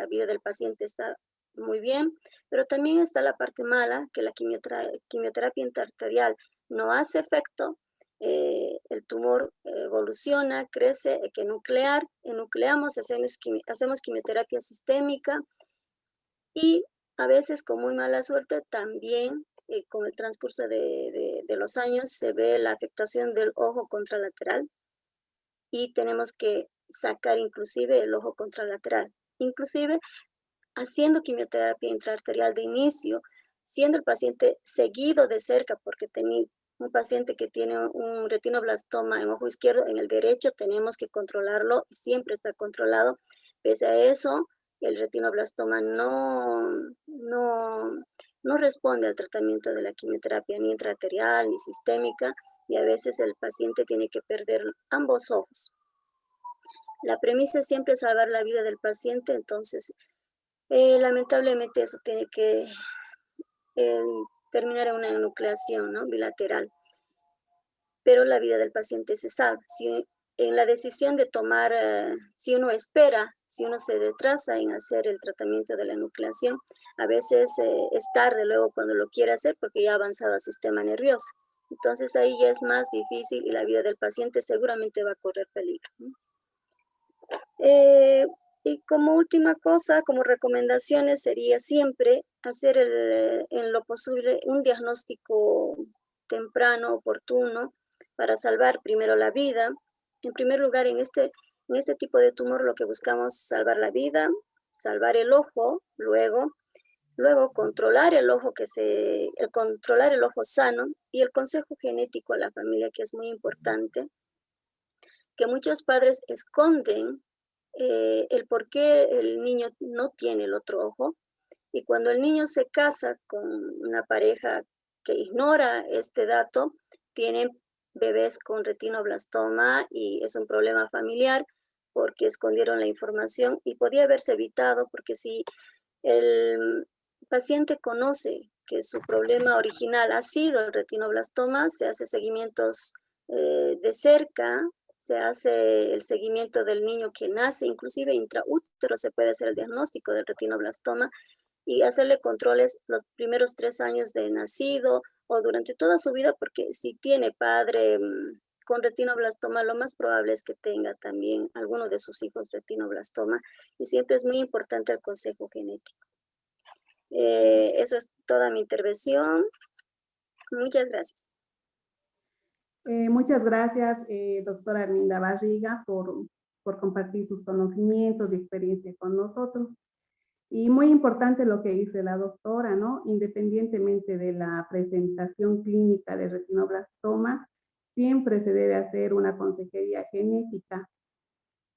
vida del paciente está muy bien, pero también está la parte mala, que la quimioterapia intraarterial no hace efecto, el tumor evoluciona, crece, hay que enucleamos, hacemos quimioterapia sistémica y a veces con muy mala suerte también con el transcurso de los años se ve la afectación del ojo contralateral y tenemos que sacar inclusive el ojo contralateral. Inclusive haciendo quimioterapia intraarterial de inicio, siendo el paciente seguido de cerca, porque tenía un paciente que tiene un retinoblastoma en ojo izquierdo, en el derecho tenemos que controlarlo, siempre está controlado. Pese a eso, el retinoblastoma no responde al tratamiento de la quimioterapia ni intraarterial ni sistémica, y a veces el paciente tiene que perder ambos ojos. La premisa es siempre salvar la vida del paciente, entonces lamentablemente eso tiene que terminar en una enucleación, ¿no?, bilateral. Pero la vida del paciente se salva. Si en la decisión de tomar, si uno espera, si uno se retrasa en hacer el tratamiento de la enucleación, a veces es tarde luego cuando lo quiere hacer porque ya ha avanzado al sistema nervioso. Entonces ahí ya es más difícil y la vida del paciente seguramente va a correr peligro, ¿no? Y como última cosa, como recomendaciones, sería siempre hacer en lo posible un diagnóstico temprano, oportuno, para salvar primero la vida. En primer lugar, en este tipo de tumor lo que buscamos es salvar la vida, salvar el ojo, luego controlar el ojo, controlar el ojo sano, y el consejo genético a la familia, que es muy importante, que muchos padres esconden el por qué el niño no tiene el otro ojo, y cuando el niño se casa con una pareja que ignora este dato, tienen bebés con retinoblastoma y es un problema familiar porque escondieron la información y podía haberse evitado porque si el paciente conoce que su problema original ha sido el retinoblastoma, se hace seguimientos de cerca, se hace el seguimiento del niño que nace, inclusive intraútero se puede hacer el diagnóstico del retinoblastoma y hacerle controles los primeros 3 años de nacido o durante toda su vida, porque si tiene padre con retinoblastoma, lo más probable es que tenga también alguno de sus hijos retinoblastoma y siempre es muy importante el consejo genético. Eso es toda mi intervención. Muchas gracias. Muchas gracias, doctora Arminda Barriga, por compartir sus conocimientos y experiencia con nosotros. Y muy importante lo que dice la doctora, ¿no? Independientemente de la presentación clínica de retinoblastoma, siempre se debe hacer una consejería genética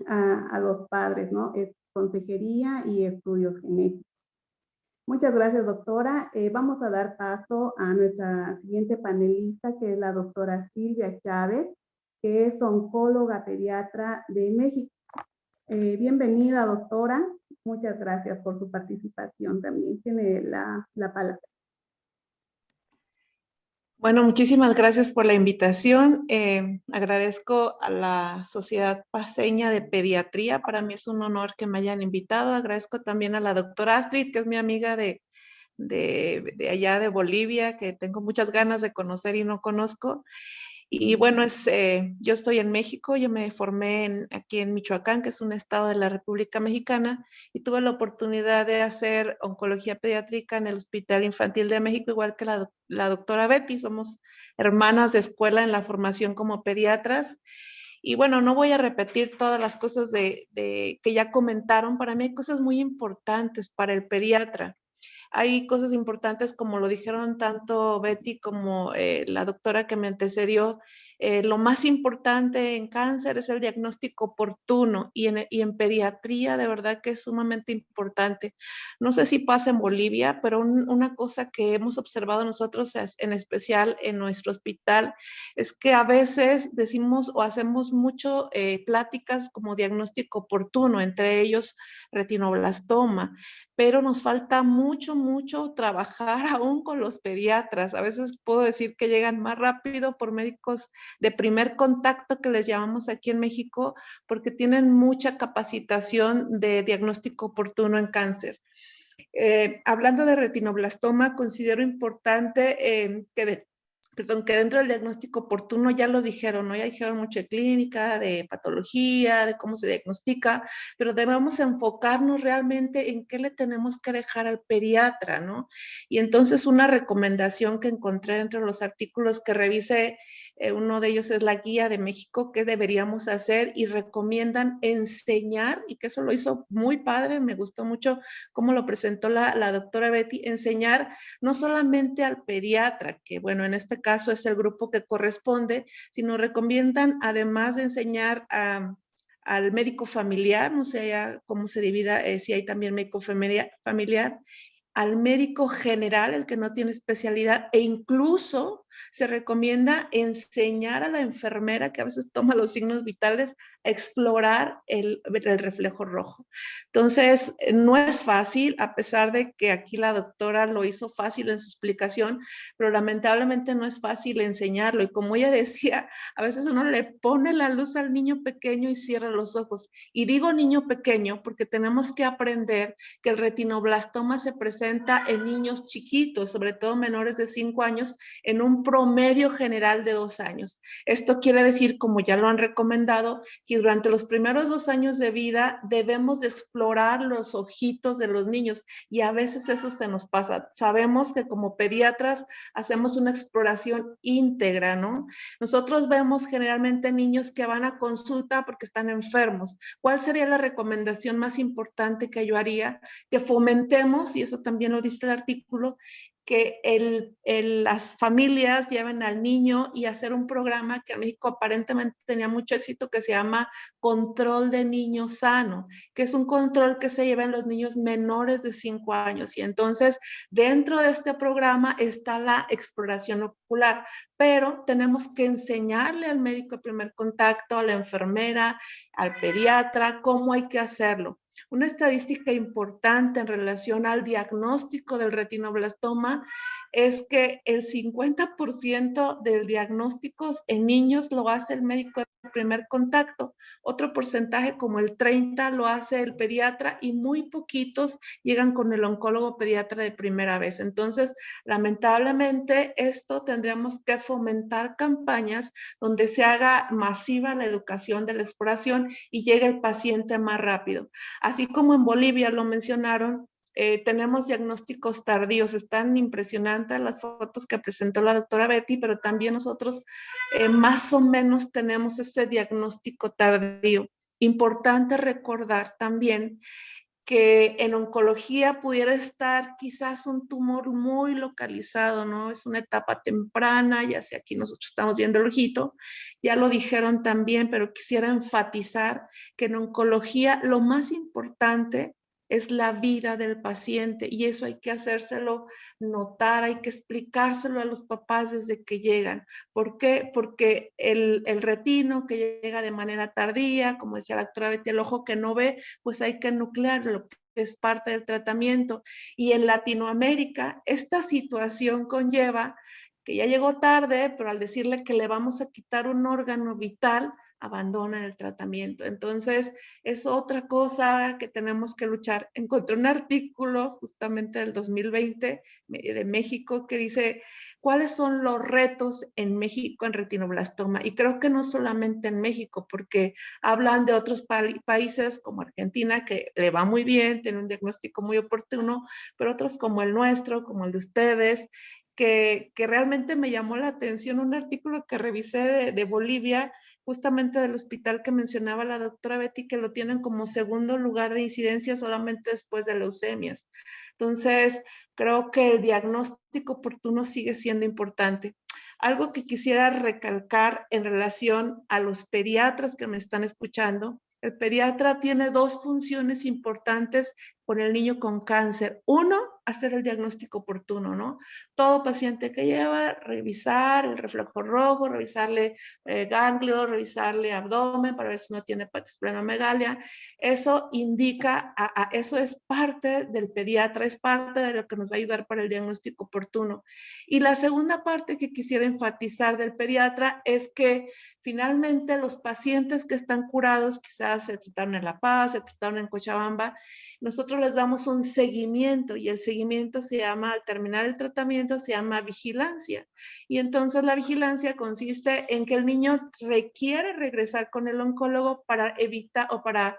a los padres, ¿no? Es consejería y estudios genéticos. Muchas gracias, doctora. Vamos a dar paso a nuestra siguiente panelista, que es la doctora Silvia Chávez, que es oncóloga pediatra de México. Bienvenida, doctora. Muchas gracias por su participación también. Tiene la palabra. Bueno, muchísimas gracias por la invitación. Agradezco a la Sociedad Paceña de Pediatría. Para mí es un honor que me hayan invitado. Agradezco también a la doctora Astrid, que es mi amiga de allá de Bolivia, que tengo muchas ganas de conocer y no conozco. Y bueno, yo estoy en México, yo me formé aquí en Michoacán, que es un estado de la República Mexicana, y tuve la oportunidad de hacer oncología pediátrica en el Hospital Infantil de México, igual que la doctora Betty. Somos hermanas de escuela en la formación como pediatras. Y bueno, no voy a repetir todas las cosas que ya comentaron. Para mí hay cosas muy importantes para el pediatra. Hay cosas importantes, como lo dijeron tanto Betty como la doctora que me antecedió. Lo más importante en cáncer es el diagnóstico oportuno y en pediatría de verdad que es sumamente importante. No sé si pasa en Bolivia, pero una cosa que hemos observado nosotros, en especial en nuestro hospital, es que a veces decimos o hacemos mucho pláticas como diagnóstico oportuno, entre ellos retinoblastoma, pero nos falta mucho trabajar aún con los pediatras. A veces puedo decir que llegan más rápido por médicos de primer contacto, que les llamamos aquí en México, porque tienen mucha capacitación de diagnóstico oportuno en cáncer. Hablando de retinoblastoma, considero importante que dentro del diagnóstico oportuno, ya lo dijeron, ¿no? Ya dijeron mucho de clínica, de patología, de cómo se diagnostica, pero debemos enfocarnos realmente en qué le tenemos que dejar al pediatra, ¿no? Y entonces una recomendación que encontré dentro de los artículos que revisé, uno de ellos es la Guía de México, qué deberíamos hacer, y recomiendan enseñar, y que eso lo hizo muy padre, me gustó mucho cómo lo presentó la doctora Betty, enseñar no solamente al pediatra, que bueno, en este caso es el grupo que corresponde, sino recomiendan además de enseñar al médico familiar, no sé ya cómo se divida, si hay también médico familiar, al médico general, el que no tiene especialidad, e incluso se recomienda enseñar a la enfermera que a veces toma los signos vitales a explorar el reflejo rojo. Entonces, no es fácil, a pesar de que aquí la doctora lo hizo fácil en su explicación, pero lamentablemente no es fácil enseñarlo. Y como ella decía, a veces uno le pone la luz al niño pequeño y cierra los ojos. Y digo niño pequeño porque tenemos que aprender que el retinoblastoma se presenta en niños chiquitos, sobre todo menores de 5 años, en un promedio general de 2 años. Esto quiere decir, como ya lo han recomendado, que durante los primeros 2 años de vida debemos de explorar los ojitos de los niños, y a veces eso se nos pasa. Sabemos que como pediatras hacemos una exploración íntegra, ¿no? Nosotros vemos generalmente niños que van a consulta porque están enfermos. ¿Cuál sería la recomendación más importante que yo haría? Que fomentemos, y eso también lo dice el artículo, que las familias lleven al niño y hacer un programa que en México aparentemente tenía mucho éxito, que se llama Control de Niño Sano, que es un control que se lleva en los niños menores de 5 años. Y entonces, dentro de este programa está la exploración ocular, pero tenemos que enseñarle al médico de primer contacto, a la enfermera, al pediatra, cómo hay que hacerlo. Una estadística importante en relación al diagnóstico del retinoblastoma es que el 50% de diagnósticos en niños lo hace el médico de primer contacto, otro porcentaje como el 30% lo hace el pediatra y muy poquitos llegan con el oncólogo pediatra de primera vez. Entonces, lamentablemente, esto tendríamos que fomentar campañas donde se haga masiva la educación de la exploración y llegue el paciente más rápido. Así como en Bolivia lo mencionaron, tenemos diagnósticos tardíos. Están impresionantes las fotos que presentó la doctora Betty, pero también nosotros más o menos tenemos ese diagnóstico tardío. Importante recordar también que en oncología pudiera estar quizás un tumor muy localizado, ¿no? Es una etapa temprana, ya sea aquí nosotros estamos viendo el ojito, ya lo dijeron también, pero quisiera enfatizar que en oncología lo más importante es la vida del paciente y eso hay que hacérselo notar, hay que explicárselo a los papás desde que llegan. ¿Por qué? Porque el retino que llega de manera tardía, como decía la doctora Betty, el ojo que no ve, pues hay que nuclearlo, que es parte del tratamiento. Y en Latinoamérica, esta situación conlleva que ya llegó tarde, pero al decirle que le vamos a quitar un órgano vital, abandonan el tratamiento. Entonces, es otra cosa que tenemos que luchar. Encontré un artículo justamente del 2020 de México que dice cuáles son los retos en México en retinoblastoma. Y creo que no solamente en México, porque hablan de otros países como Argentina, que le va muy bien, tiene un diagnóstico muy oportuno, pero otros como el nuestro, como el de ustedes, que realmente me llamó la atención un artículo que revisé de Bolivia, justamente del hospital que mencionaba la doctora Betty, que lo tienen como segundo lugar de incidencia solamente después de leucemias. Entonces, creo que el diagnóstico oportuno sigue siendo importante. Algo que quisiera recalcar en relación a los pediatras que me están escuchando, el pediatra tiene dos funciones importantes con el niño con cáncer. Uno, hacer el diagnóstico oportuno, ¿no? Todo paciente que lleva, revisar el reflejo rojo, revisarle ganglio, revisarle abdomen para ver si no tiene esplenomegalia. Eso indica, eso es parte del pediatra, es parte de lo que nos va a ayudar para el diagnóstico oportuno. Y la segunda parte que quisiera enfatizar del pediatra es que finalmente los pacientes que están curados, quizás se trataron en La Paz, se trataron en Cochabamba, nosotros les damos un seguimiento y el seguimiento se llama, al terminar el tratamiento, se llama vigilancia. Y entonces la vigilancia consiste en que el niño requiere regresar con el oncólogo para evitar o para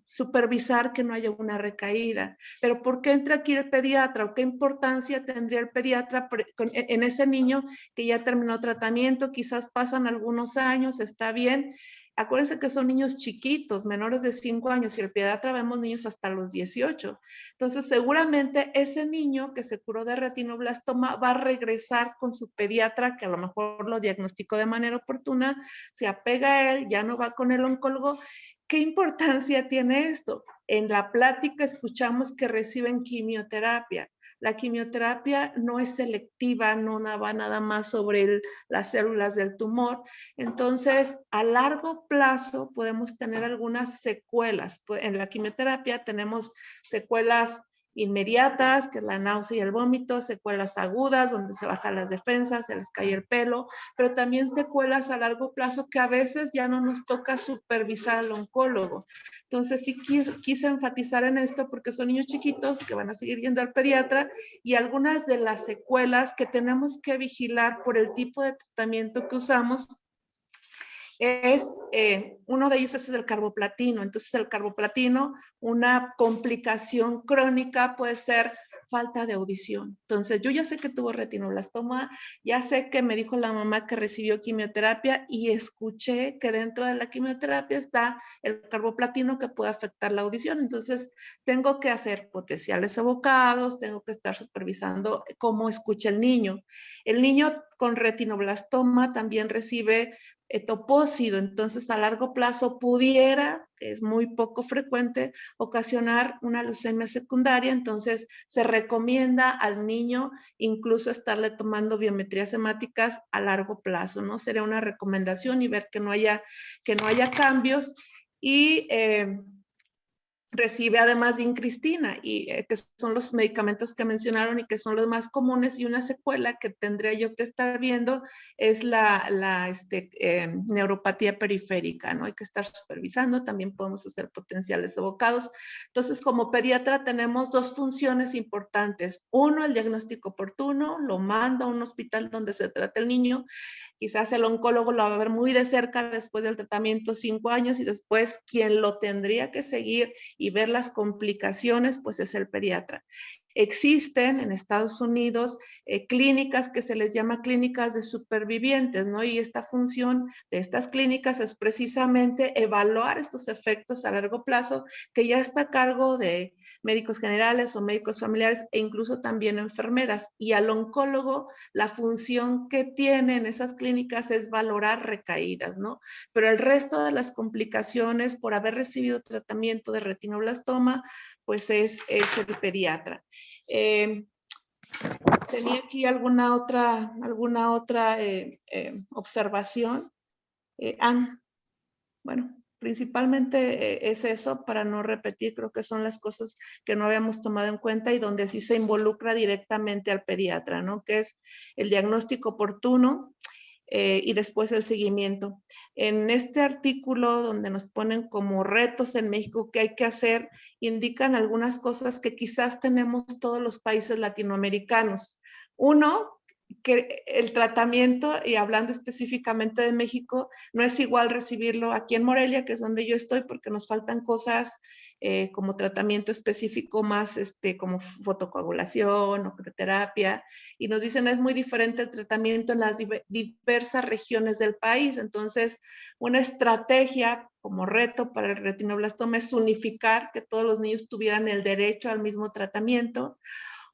supervisar que no haya una recaída. Pero ¿por qué entra aquí el pediatra o qué importancia tendría el pediatra en ese niño que ya terminó tratamiento? Quizás pasan algunos años, está bien. Acuérdense que son niños chiquitos, menores de 5 años, y el pediatra vemos niños hasta los 18. Entonces, seguramente ese niño que se curó de retinoblastoma va a regresar con su pediatra, que a lo mejor lo diagnosticó de manera oportuna, se apega a él, ya no va con el oncólogo. ¿Qué importancia tiene esto? En la plática escuchamos que reciben quimioterapia. La quimioterapia no es selectiva, no va nada más sobre las células del tumor. Entonces, a largo plazo podemos tener algunas secuelas. En la quimioterapia tenemos secuelas inmediatas, que es la náusea y el vómito, secuelas agudas, donde se bajan las defensas, se les cae el pelo, pero también secuelas a largo plazo que a veces ya no nos toca supervisar al oncólogo. Entonces sí quise enfatizar en esto porque son niños chiquitos que van a seguir yendo al pediatra y algunas de las secuelas que tenemos que vigilar por el tipo de tratamiento que usamos uno de ellos es el carboplatino. Entonces el carboplatino, una complicación crónica puede ser falta de audición. Entonces, yo ya sé que tuvo retinoblastoma, ya sé que me dijo la mamá que recibió quimioterapia y escuché que dentro de la quimioterapia está el carboplatino que puede afectar la audición. Entonces, tengo que hacer potenciales evocados, tengo que estar supervisando cómo escucha el niño. El niño con retinoblastoma también recibe topócido, entonces a largo plazo pudiera, que es muy poco frecuente, ocasionar una leucemia secundaria, entonces se recomienda al niño incluso estarle tomando biometrías hemáticas a largo plazo, ¿no? Sería una recomendación y ver que no haya cambios y recibe además vincristina, y que son los medicamentos que mencionaron y que son los más comunes, y una secuela que tendría yo que estar viendo es la neuropatía periférica, ¿no? Hay que estar supervisando, también podemos hacer potenciales evocados. Entonces, como pediatra tenemos dos funciones importantes. Uno, el diagnóstico oportuno, lo manda a un hospital donde se trata el niño. Quizás el oncólogo lo va a ver muy de cerca después del tratamiento 5 años, y después quien lo tendría que seguir y ver las complicaciones, pues es el pediatra. Existen en Estados Unidos clínicas que se les llama clínicas de supervivientes, ¿no? Y esta función de estas clínicas es precisamente evaluar estos efectos a largo plazo, que ya está a cargo de médicos generales o médicos familiares e incluso también enfermeras. Y al oncólogo, la función que tienen esas clínicas es valorar recaídas, ¿no? Pero el resto de las complicaciones por haber recibido tratamiento de retinoblastoma, pues es el pediatra. ¿Tenía aquí alguna otra observación? Bueno, principalmente es eso, para no repetir, creo que son las cosas que no habíamos tomado en cuenta y donde sí se involucra directamente al pediatra, ¿no? Que es el diagnóstico oportuno y después el seguimiento. En este artículo donde nos ponen como retos en México que hay que hacer, indican algunas cosas que quizás tenemos todos los países latinoamericanos. Uno, que el tratamiento, y hablando específicamente de México, no es igual recibirlo aquí en Morelia, que es donde yo estoy, porque nos faltan cosas como tratamiento específico más como fotocoagulación o crioterapia, y nos dicen es muy diferente el tratamiento en las diversas regiones del país. Entonces, una estrategia como reto para el retinoblastoma es unificar, que todos los niños tuvieran el derecho al mismo tratamiento.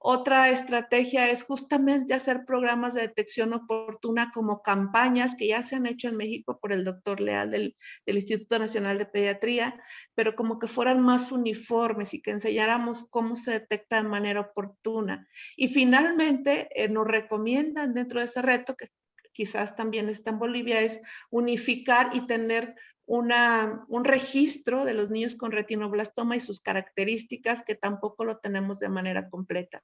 Otra estrategia es justamente hacer programas de detección oportuna como campañas que ya se han hecho en México por el doctor Leal del Instituto Nacional de Pediatría, pero como que fueran más uniformes y que enseñáramos cómo se detecta de manera oportuna. Y finalmente nos recomiendan dentro de ese reto, que quizás también está en Bolivia, es unificar y tener un registro de los niños con retinoblastoma y sus características, que tampoco lo tenemos de manera completa.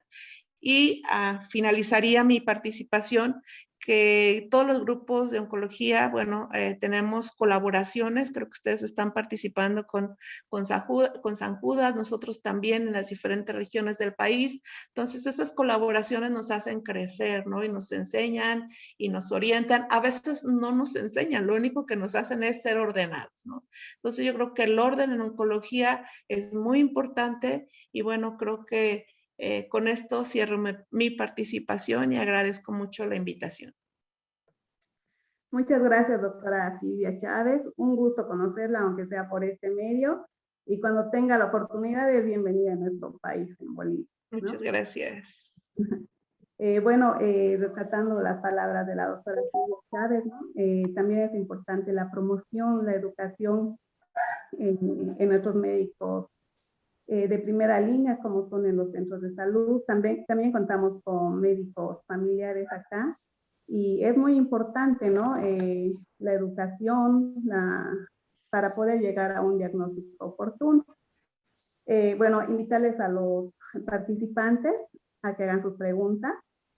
Y finalizaría mi participación que todos los grupos de oncología, bueno, tenemos colaboraciones, creo que ustedes están participando con San Judas, nosotros también en las diferentes regiones del país. Entonces esas colaboraciones nos hacen crecer, ¿no? Y nos enseñan y nos orientan. A veces no nos enseñan, lo único que nos hacen es ser ordenados, ¿no? Entonces yo creo que el orden en oncología es muy importante, y bueno, creo que con esto cierro mi participación y agradezco mucho la invitación. Muchas gracias, doctora Silvia Chávez. Un gusto conocerla, aunque sea por este medio. Y cuando tenga la oportunidad, es bienvenida a nuestro país, en Bolivia, ¿no? Muchas gracias. Rescatando las palabras de la doctora Silvia Chávez, ¿no? También es importante la promoción, la educación en nuestros médicos de primera línea, como son en los centros de salud. También contamos con médicos familiares acá, y es muy importante, ¿no? La educación para poder llegar a un diagnóstico oportuno. Invitarles a los participantes a que hagan sus preguntas.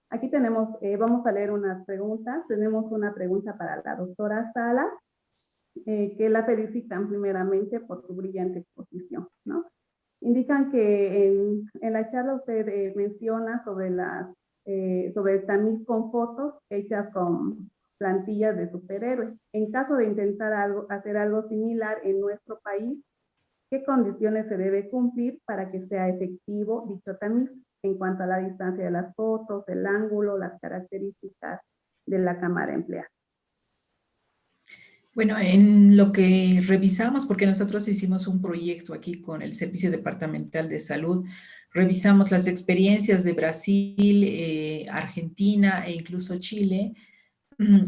Aquí tenemos, vamos a leer unas preguntas. Tenemos una pregunta para la doctora Sala, que la felicitan primeramente por su brillante exposición, ¿no? Indican que en la charla usted menciona sobre el tamiz con fotos hechas con plantillas de superhéroes. En caso de intentar hacer algo similar en nuestro país, ¿qué condiciones se debe cumplir para que sea efectivo dicho tamiz? en cuanto a la distancia de las fotos, el ángulo, las características de la cámara empleada. Bueno, en lo que revisamos, porque nosotros hicimos un proyecto aquí con el Servicio Departamental de Salud, revisamos las experiencias de Brasil, Argentina e incluso Chile.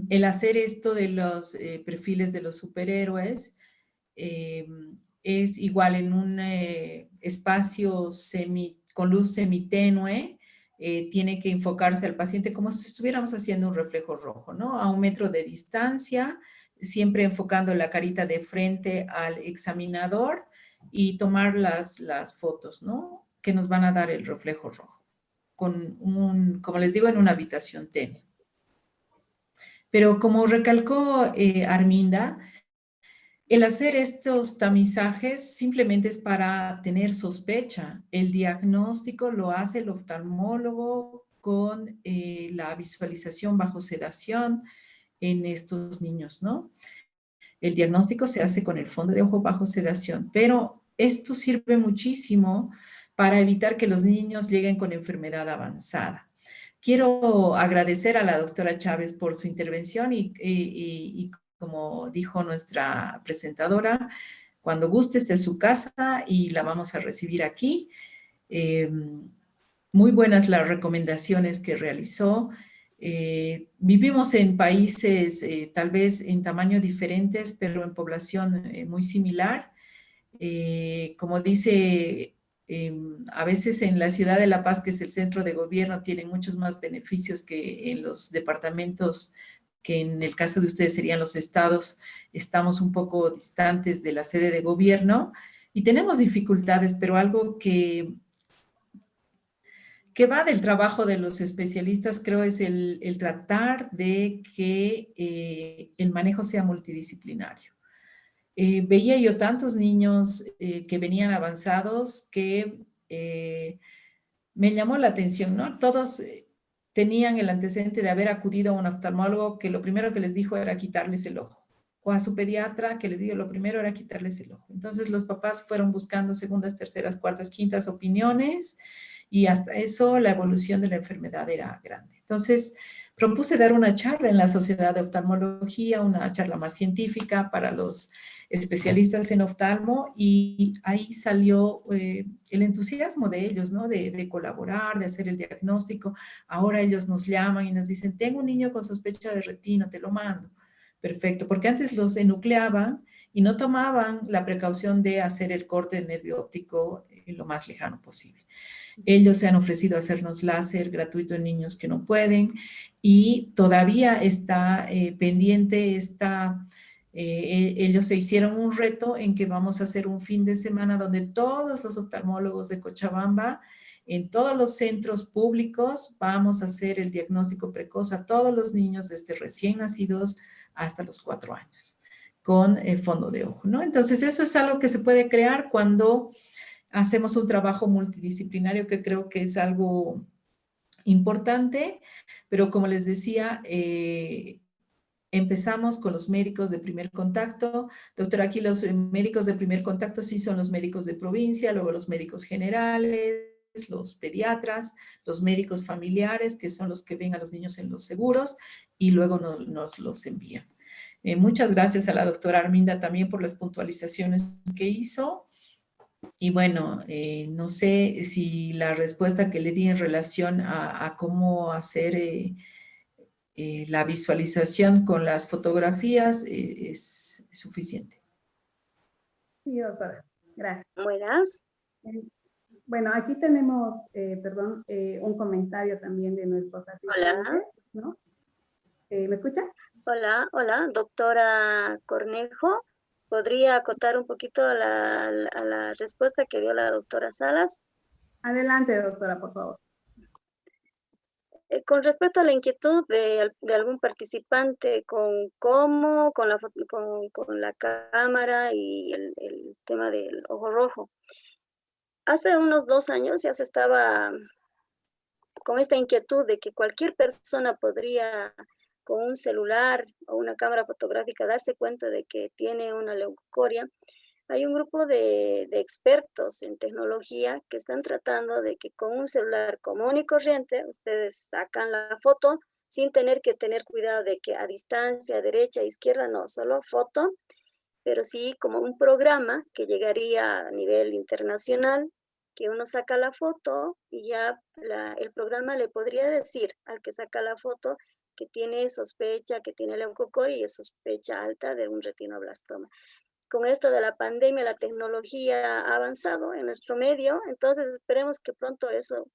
El hacer esto de los perfiles de los superhéroes es igual en un espacio con luz semitenue, tiene que enfocarse al paciente como si estuviéramos haciendo un reflejo rojo, ¿no? A 1 metro de distancia, siempre enfocando la carita de frente al examinador y tomar las fotos, ¿no? Que nos van a dar el reflejo rojo, como les digo, en una habitación tenue. Pero como recalcó Arminda, el hacer estos tamizajes simplemente es para tener sospecha. El diagnóstico lo hace el oftalmólogo con la visualización bajo sedación en estos niños, ¿no? El diagnóstico se hace con el fondo de ojo bajo sedación, pero esto sirve muchísimo para evitar que los niños lleguen con enfermedad avanzada. Quiero agradecer a la doctora Chávez por su intervención y como dijo nuestra presentadora, cuando guste esté en su casa y la vamos a recibir aquí. Muy buenas las recomendaciones que realizó. Vivimos en países tal vez en tamaño diferentes, pero en población muy similar. Como dice, a veces en la ciudad de La Paz, que es el centro de gobierno, tienen muchos más beneficios que en los departamentos, que en el caso de ustedes serían los estados. Estamos un poco distantes de la sede de gobierno y tenemos dificultades, pero algo que va del trabajo de los especialistas, creo, es el tratar de que el manejo sea multidisciplinario. Veía yo tantos niños que venían avanzados que me llamó la atención, ¿no? Todos tenían el antecedente de haber acudido a un oftalmólogo que lo primero que les dijo era quitarles el ojo, o a su pediatra que les dijo lo primero era quitarles el ojo. Entonces los papás fueron buscando segundas, terceras, cuartas, quintas opiniones y hasta eso la evolución de la enfermedad era grande. Entonces propuse dar una charla en la Sociedad de Oftalmología, una charla más científica para los especialistas en oftalmo, y ahí salió el entusiasmo de ellos, ¿no? De colaborar, de hacer el diagnóstico. Ahora ellos nos llaman y nos dicen, tengo un niño con sospecha de retina, te lo mando. Perfecto, porque antes los enucleaban y no tomaban la precaución de hacer el corte de nervio óptico lo más lejano posible. Ellos se han ofrecido a hacernos láser gratuito en niños que no pueden, y todavía está pendiente ellos se hicieron un reto en que vamos a hacer un fin de semana donde todos los oftalmólogos de Cochabamba, en todos los centros públicos, vamos a hacer el diagnóstico precoz a todos los niños desde recién nacidos hasta los 4 años, con fondo de ojo, ¿no? Entonces, eso es algo que se puede crear cuando hacemos un trabajo multidisciplinario, que creo que es algo importante, pero como les decía, empezamos con los médicos de primer contacto. Doctora, aquí los médicos de primer contacto sí son los médicos de provincia, luego los médicos generales, los pediatras, los médicos familiares, que son los que ven a los niños en los seguros, y luego nos los envían. Muchas gracias a la doctora Arminda también por las puntualizaciones que hizo. Y bueno, no sé si la respuesta que le di en relación a cómo hacer la visualización con las fotografías es suficiente. Sí, doctora. Gracias. Buenas. Bueno, aquí tenemos, un comentario también de nuestros asistentes, ¿no? ¿Me escucha? Hola, doctora Cornejo. ¿Podría acotar un poquito a la respuesta que dio la doctora Salas? Adelante, doctora, por favor. Con respecto a la inquietud de algún participante con la cámara y el tema del ojo rojo. Hace unos 2 años ya se estaba con esta inquietud de que cualquier persona podría con un celular o una cámara fotográfica darse cuenta de que tiene una leucocoria. hay un grupo de expertos en tecnología que están tratando de que con un celular común y corriente ustedes sacan la foto sin tener que tener cuidado de que a distancia, derecha, izquierda, no, solo foto, pero sí como un programa que llegaría a nivel internacional, que uno saca la foto y ya el programa le podría decir al que saca la foto que tiene sospecha, que tiene leucocoria y es sospecha alta de un retinoblastoma. Con esto de la pandemia, la tecnología ha avanzado en nuestro medio, entonces esperemos que pronto eso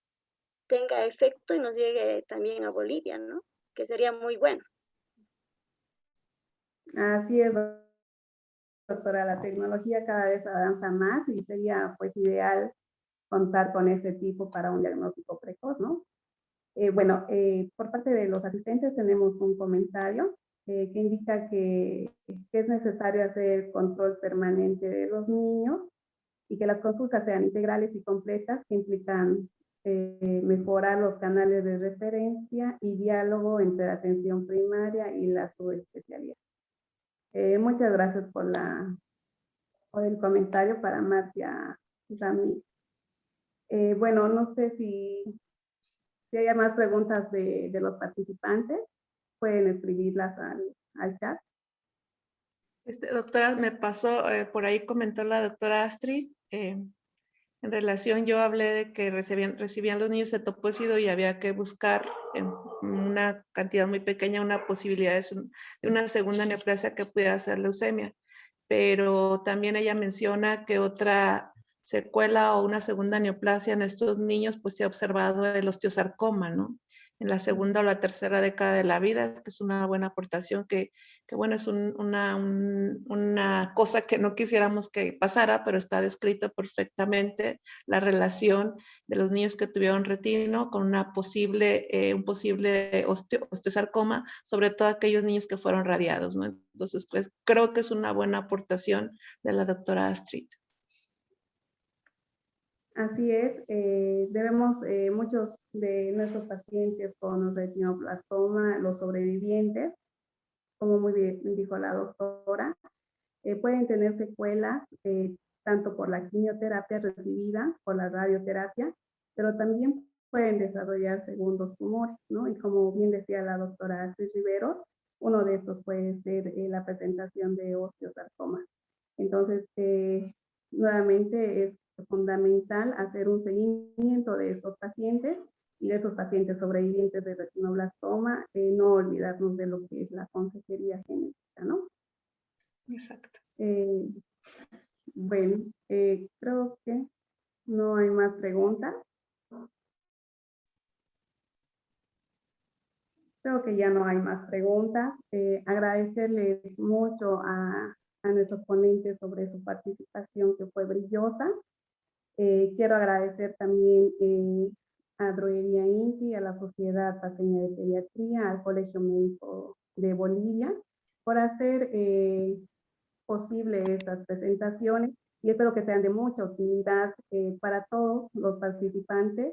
tenga efecto y nos llegue también a Bolivia, ¿no? Que sería muy bueno. Así es, doctora, la tecnología cada vez avanza más y sería pues ideal contar con ese tipo para un diagnóstico precoz, ¿no? Bueno, por parte de los asistentes tenemos un comentario que indica que es necesario hacer control permanente de los niños y que las consultas sean integrales y completas, que implican mejorar los canales de referencia y diálogo entre la atención primaria y la subespecialidad. Muchas gracias por el comentario para Marcia Ramírez. Bueno, no sé si hay más preguntas de los participantes, pueden escribirlas al chat. Doctora, me pasó, por ahí comentó la doctora Astrid, en relación, yo hablé de que recibían los niños cetopósido y había que buscar en una cantidad muy pequeña una posibilidad de una segunda neoplasia que pudiera ser leucemia. Pero también ella menciona que otra secuela o una segunda neoplasia en estos niños, pues se ha observado el osteosarcoma, ¿no? En la segunda o la tercera década de la vida, que es una buena aportación, que bueno, es una cosa que no quisiéramos que pasara, pero está descrito perfectamente la relación de los niños que tuvieron retino con un posible osteosarcoma, sobre todo aquellos niños que fueron radiados, ¿no? Entonces, creo que es una buena aportación de la doctora Astrid. Así es, muchos de nuestros pacientes con retinoblastoma, los sobrevivientes, como muy bien dijo la doctora, pueden tener secuelas tanto por la quimioterapia recibida, por la radioterapia, pero también pueden desarrollar segundos tumores, ¿no? Y como bien decía la doctora Astrid Riveros, uno de estos puede ser la presentación de osteosarcoma. Entonces, nuevamente es fundamental hacer un seguimiento de estos pacientes y de estos pacientes sobrevivientes de retinoblastoma, no olvidarnos de lo que es la consejería genética, ¿no? Exacto. Bueno, creo que no hay más preguntas. Creo que ya no hay más preguntas. Agradecerles mucho a nuestros ponentes sobre su participación, que fue brillosa. Quiero agradecer también a Droguería INTI, a la Sociedad Paceña de Pediatría, al Colegio Médico de Bolivia, por hacer posible estas presentaciones, y espero que sean de mucha utilidad para todos los participantes,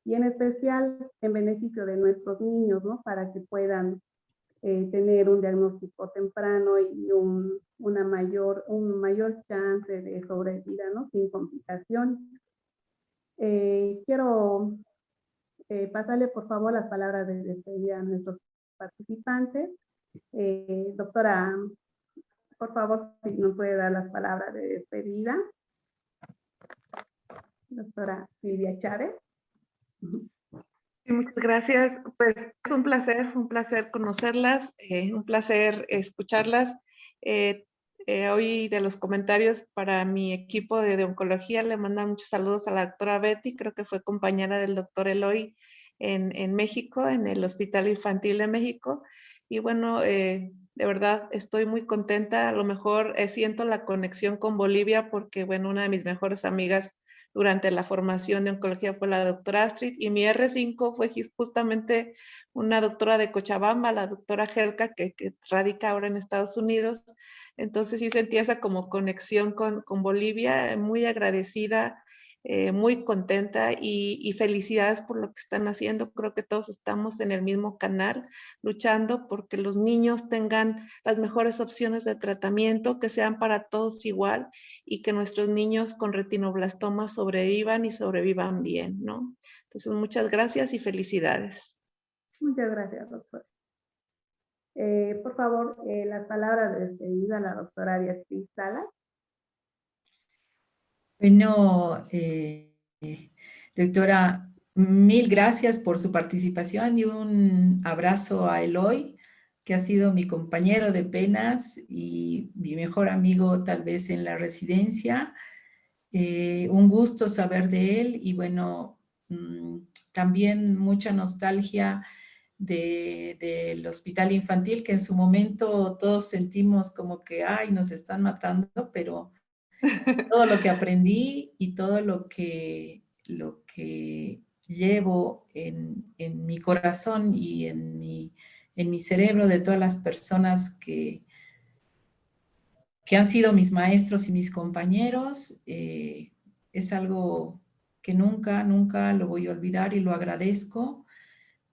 y en especial en beneficio de nuestros niños, ¿no? Para que puedan tener un diagnóstico temprano y un mayor chance de sobrevida, ¿no? Sin complicaciones. Quiero pasarle, por favor, las palabras de despedida a nuestros participantes. Doctora, por favor, si nos puede dar las palabras de despedida. Doctora Silvia Chávez. Sí, muchas gracias. Pues es un placer conocerlas, un placer escucharlas. Hoy de los comentarios para mi equipo de oncología le mandan muchos saludos a la doctora Betty, creo que fue compañera del doctor Eloy en México, en el Hospital Infantil de México. Y bueno, de verdad estoy muy contenta, a lo mejor siento la conexión con Bolivia porque, bueno, una de mis mejores amigas durante la formación de oncología fue la doctora Astrid, y mi R5 fue justamente una doctora de Cochabamba, la doctora Helka, que radica ahora en Estados Unidos. Entonces sí sentí esa como conexión con Bolivia, muy agradecida muy contenta y felicidades por lo que están haciendo. Creo que todos estamos en el mismo canal luchando porque los niños tengan las mejores opciones de tratamiento, que sean para todos igual y que nuestros niños con retinoblastoma sobrevivan y sobrevivan bien, ¿no? Entonces, muchas gracias y felicidades. Muchas gracias, doctora. Por favor, las palabras de despedida a la doctora Beatriz Salas. Bueno, doctora, mil gracias por su participación y un abrazo a Eloy, que ha sido mi compañero de penas y mi mejor amigo tal vez en la residencia. Un gusto saber de él y bueno, también mucha nostalgia del hospital infantil, que en su momento todos sentimos como que, ay, nos están matando, pero todo lo que aprendí y todo lo que llevo en mi corazón y en mi cerebro de todas las personas que han sido mis maestros y mis compañeros, es algo que nunca, nunca lo voy a olvidar y lo agradezco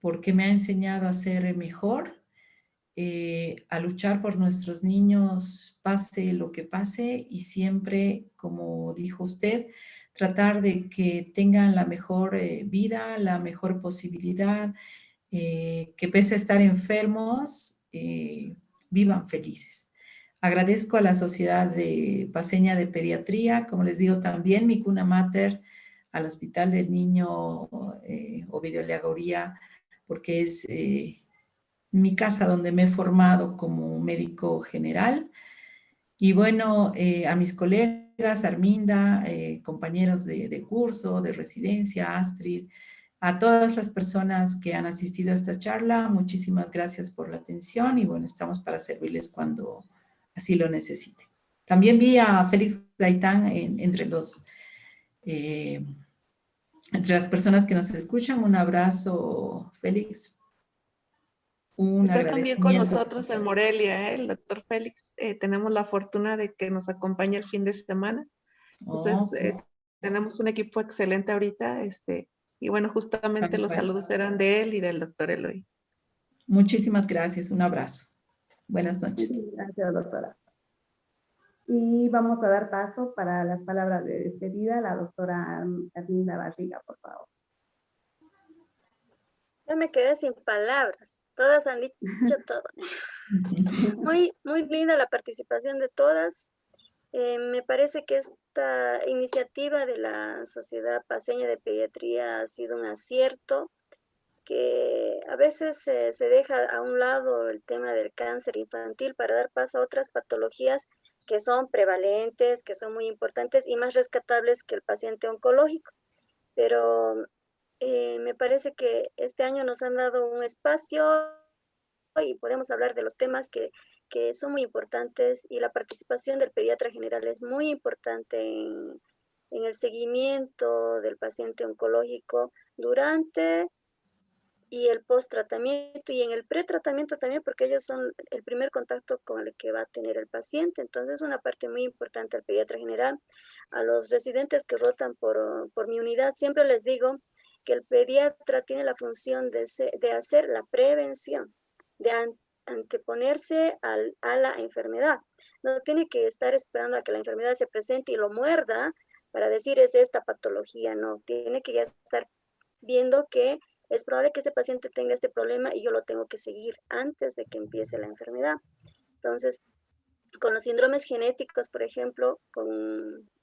porque me ha enseñado a ser mejor, a luchar por nuestros niños, pase lo que pase, y siempre, como dijo usted, tratar de que tengan la mejor vida, la mejor posibilidad, que pese a estar enfermos, vivan felices. Agradezco a la Sociedad Paceña de Pediatría, como les digo también, mi cuna mater, al Hospital del Niño Ovidio Leagoría, porque es mi casa donde me he formado como médico general. Y bueno, a mis colegas, Arminda, compañeros de curso, de residencia, Astrid, a todas las personas que han asistido a esta charla, muchísimas gracias por la atención y bueno, estamos para servirles cuando así lo necesiten. También vi a Félix Gaitán entre las personas que nos escuchan. Un abrazo, Félix. Un Está también con agradecimiento. nosotros en Morelia, el doctor Félix. Tenemos la fortuna de que nos acompañe el fin de semana. Entonces, Pues, tenemos un equipo excelente ahorita. Y bueno, justamente los saludos eran de él y del doctor Eloy. muchísimas gracias. Un abrazo. Buenas noches. Muchas gracias, doctora. Y vamos a dar paso para las palabras de despedida a la doctora Arminda Barriga, por favor. Ya me quedé sin palabras. Todas han dicho todo. Muy, muy linda la participación de todas. Me parece que esta iniciativa de la Sociedad Paceña de Pediatría ha sido un acierto, que a veces se deja a un lado el tema del cáncer infantil para dar paso a otras patologías que son prevalentes, que son muy importantes y más rescatables que el paciente oncológico. Pero me parece que este año nos han dado un espacio y podemos hablar de los temas que son muy importantes, y la participación del pediatra general es muy importante en el seguimiento del paciente oncológico durante y el post-tratamiento y en el pre-tratamiento también, porque ellos son el primer contacto con el que va a tener el paciente. Entonces es una parte muy importante al pediatra general. A los residentes que rotan por mi unidad, siempre les digo que el pediatra tiene la función de hacer la prevención, de anteponerse a la enfermedad. No tiene que estar esperando a que la enfermedad se presente y lo muerda para decir es esta patología, no. Tiene que ya estar viendo que es probable que ese paciente tenga este problema y yo lo tengo que seguir antes de que empiece la enfermedad. Entonces, con los síndromes genéticos, por ejemplo,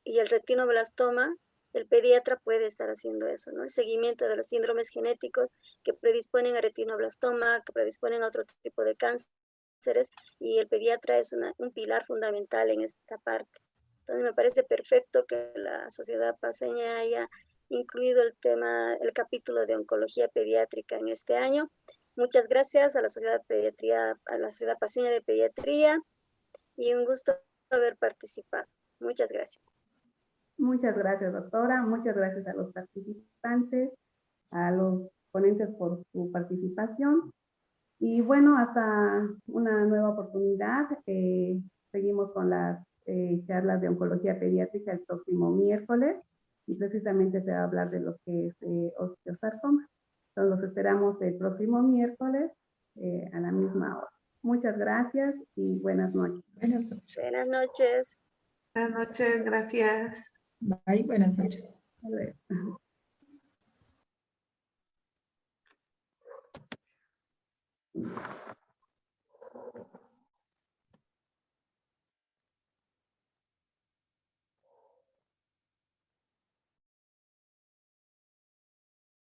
y el retinoblastoma, el pediatra puede estar haciendo eso, ¿no? El seguimiento de los síndromes genéticos que predisponen a retinoblastoma, que predisponen a otro tipo de cánceres, y el pediatra es un pilar fundamental en esta parte. Entonces me parece perfecto que la Sociedad Paceña haya incluido el capítulo de oncología pediátrica en este año. Muchas gracias a la Sociedad Paceña de Pediatría y un gusto haber participado. Muchas gracias. Muchas gracias, doctora. Muchas gracias a los participantes, a los ponentes por su participación. Y bueno, hasta una nueva oportunidad. Seguimos con las charlas de oncología pediátrica el próximo miércoles. y precisamente se va a hablar de lo que es osteosarcoma. Entonces los esperamos el próximo miércoles a la misma hora. Muchas gracias y buenas noches. Buenas noches. Buenas noches. Buenas noches, gracias. Bye, buenas noches. Hasta luego.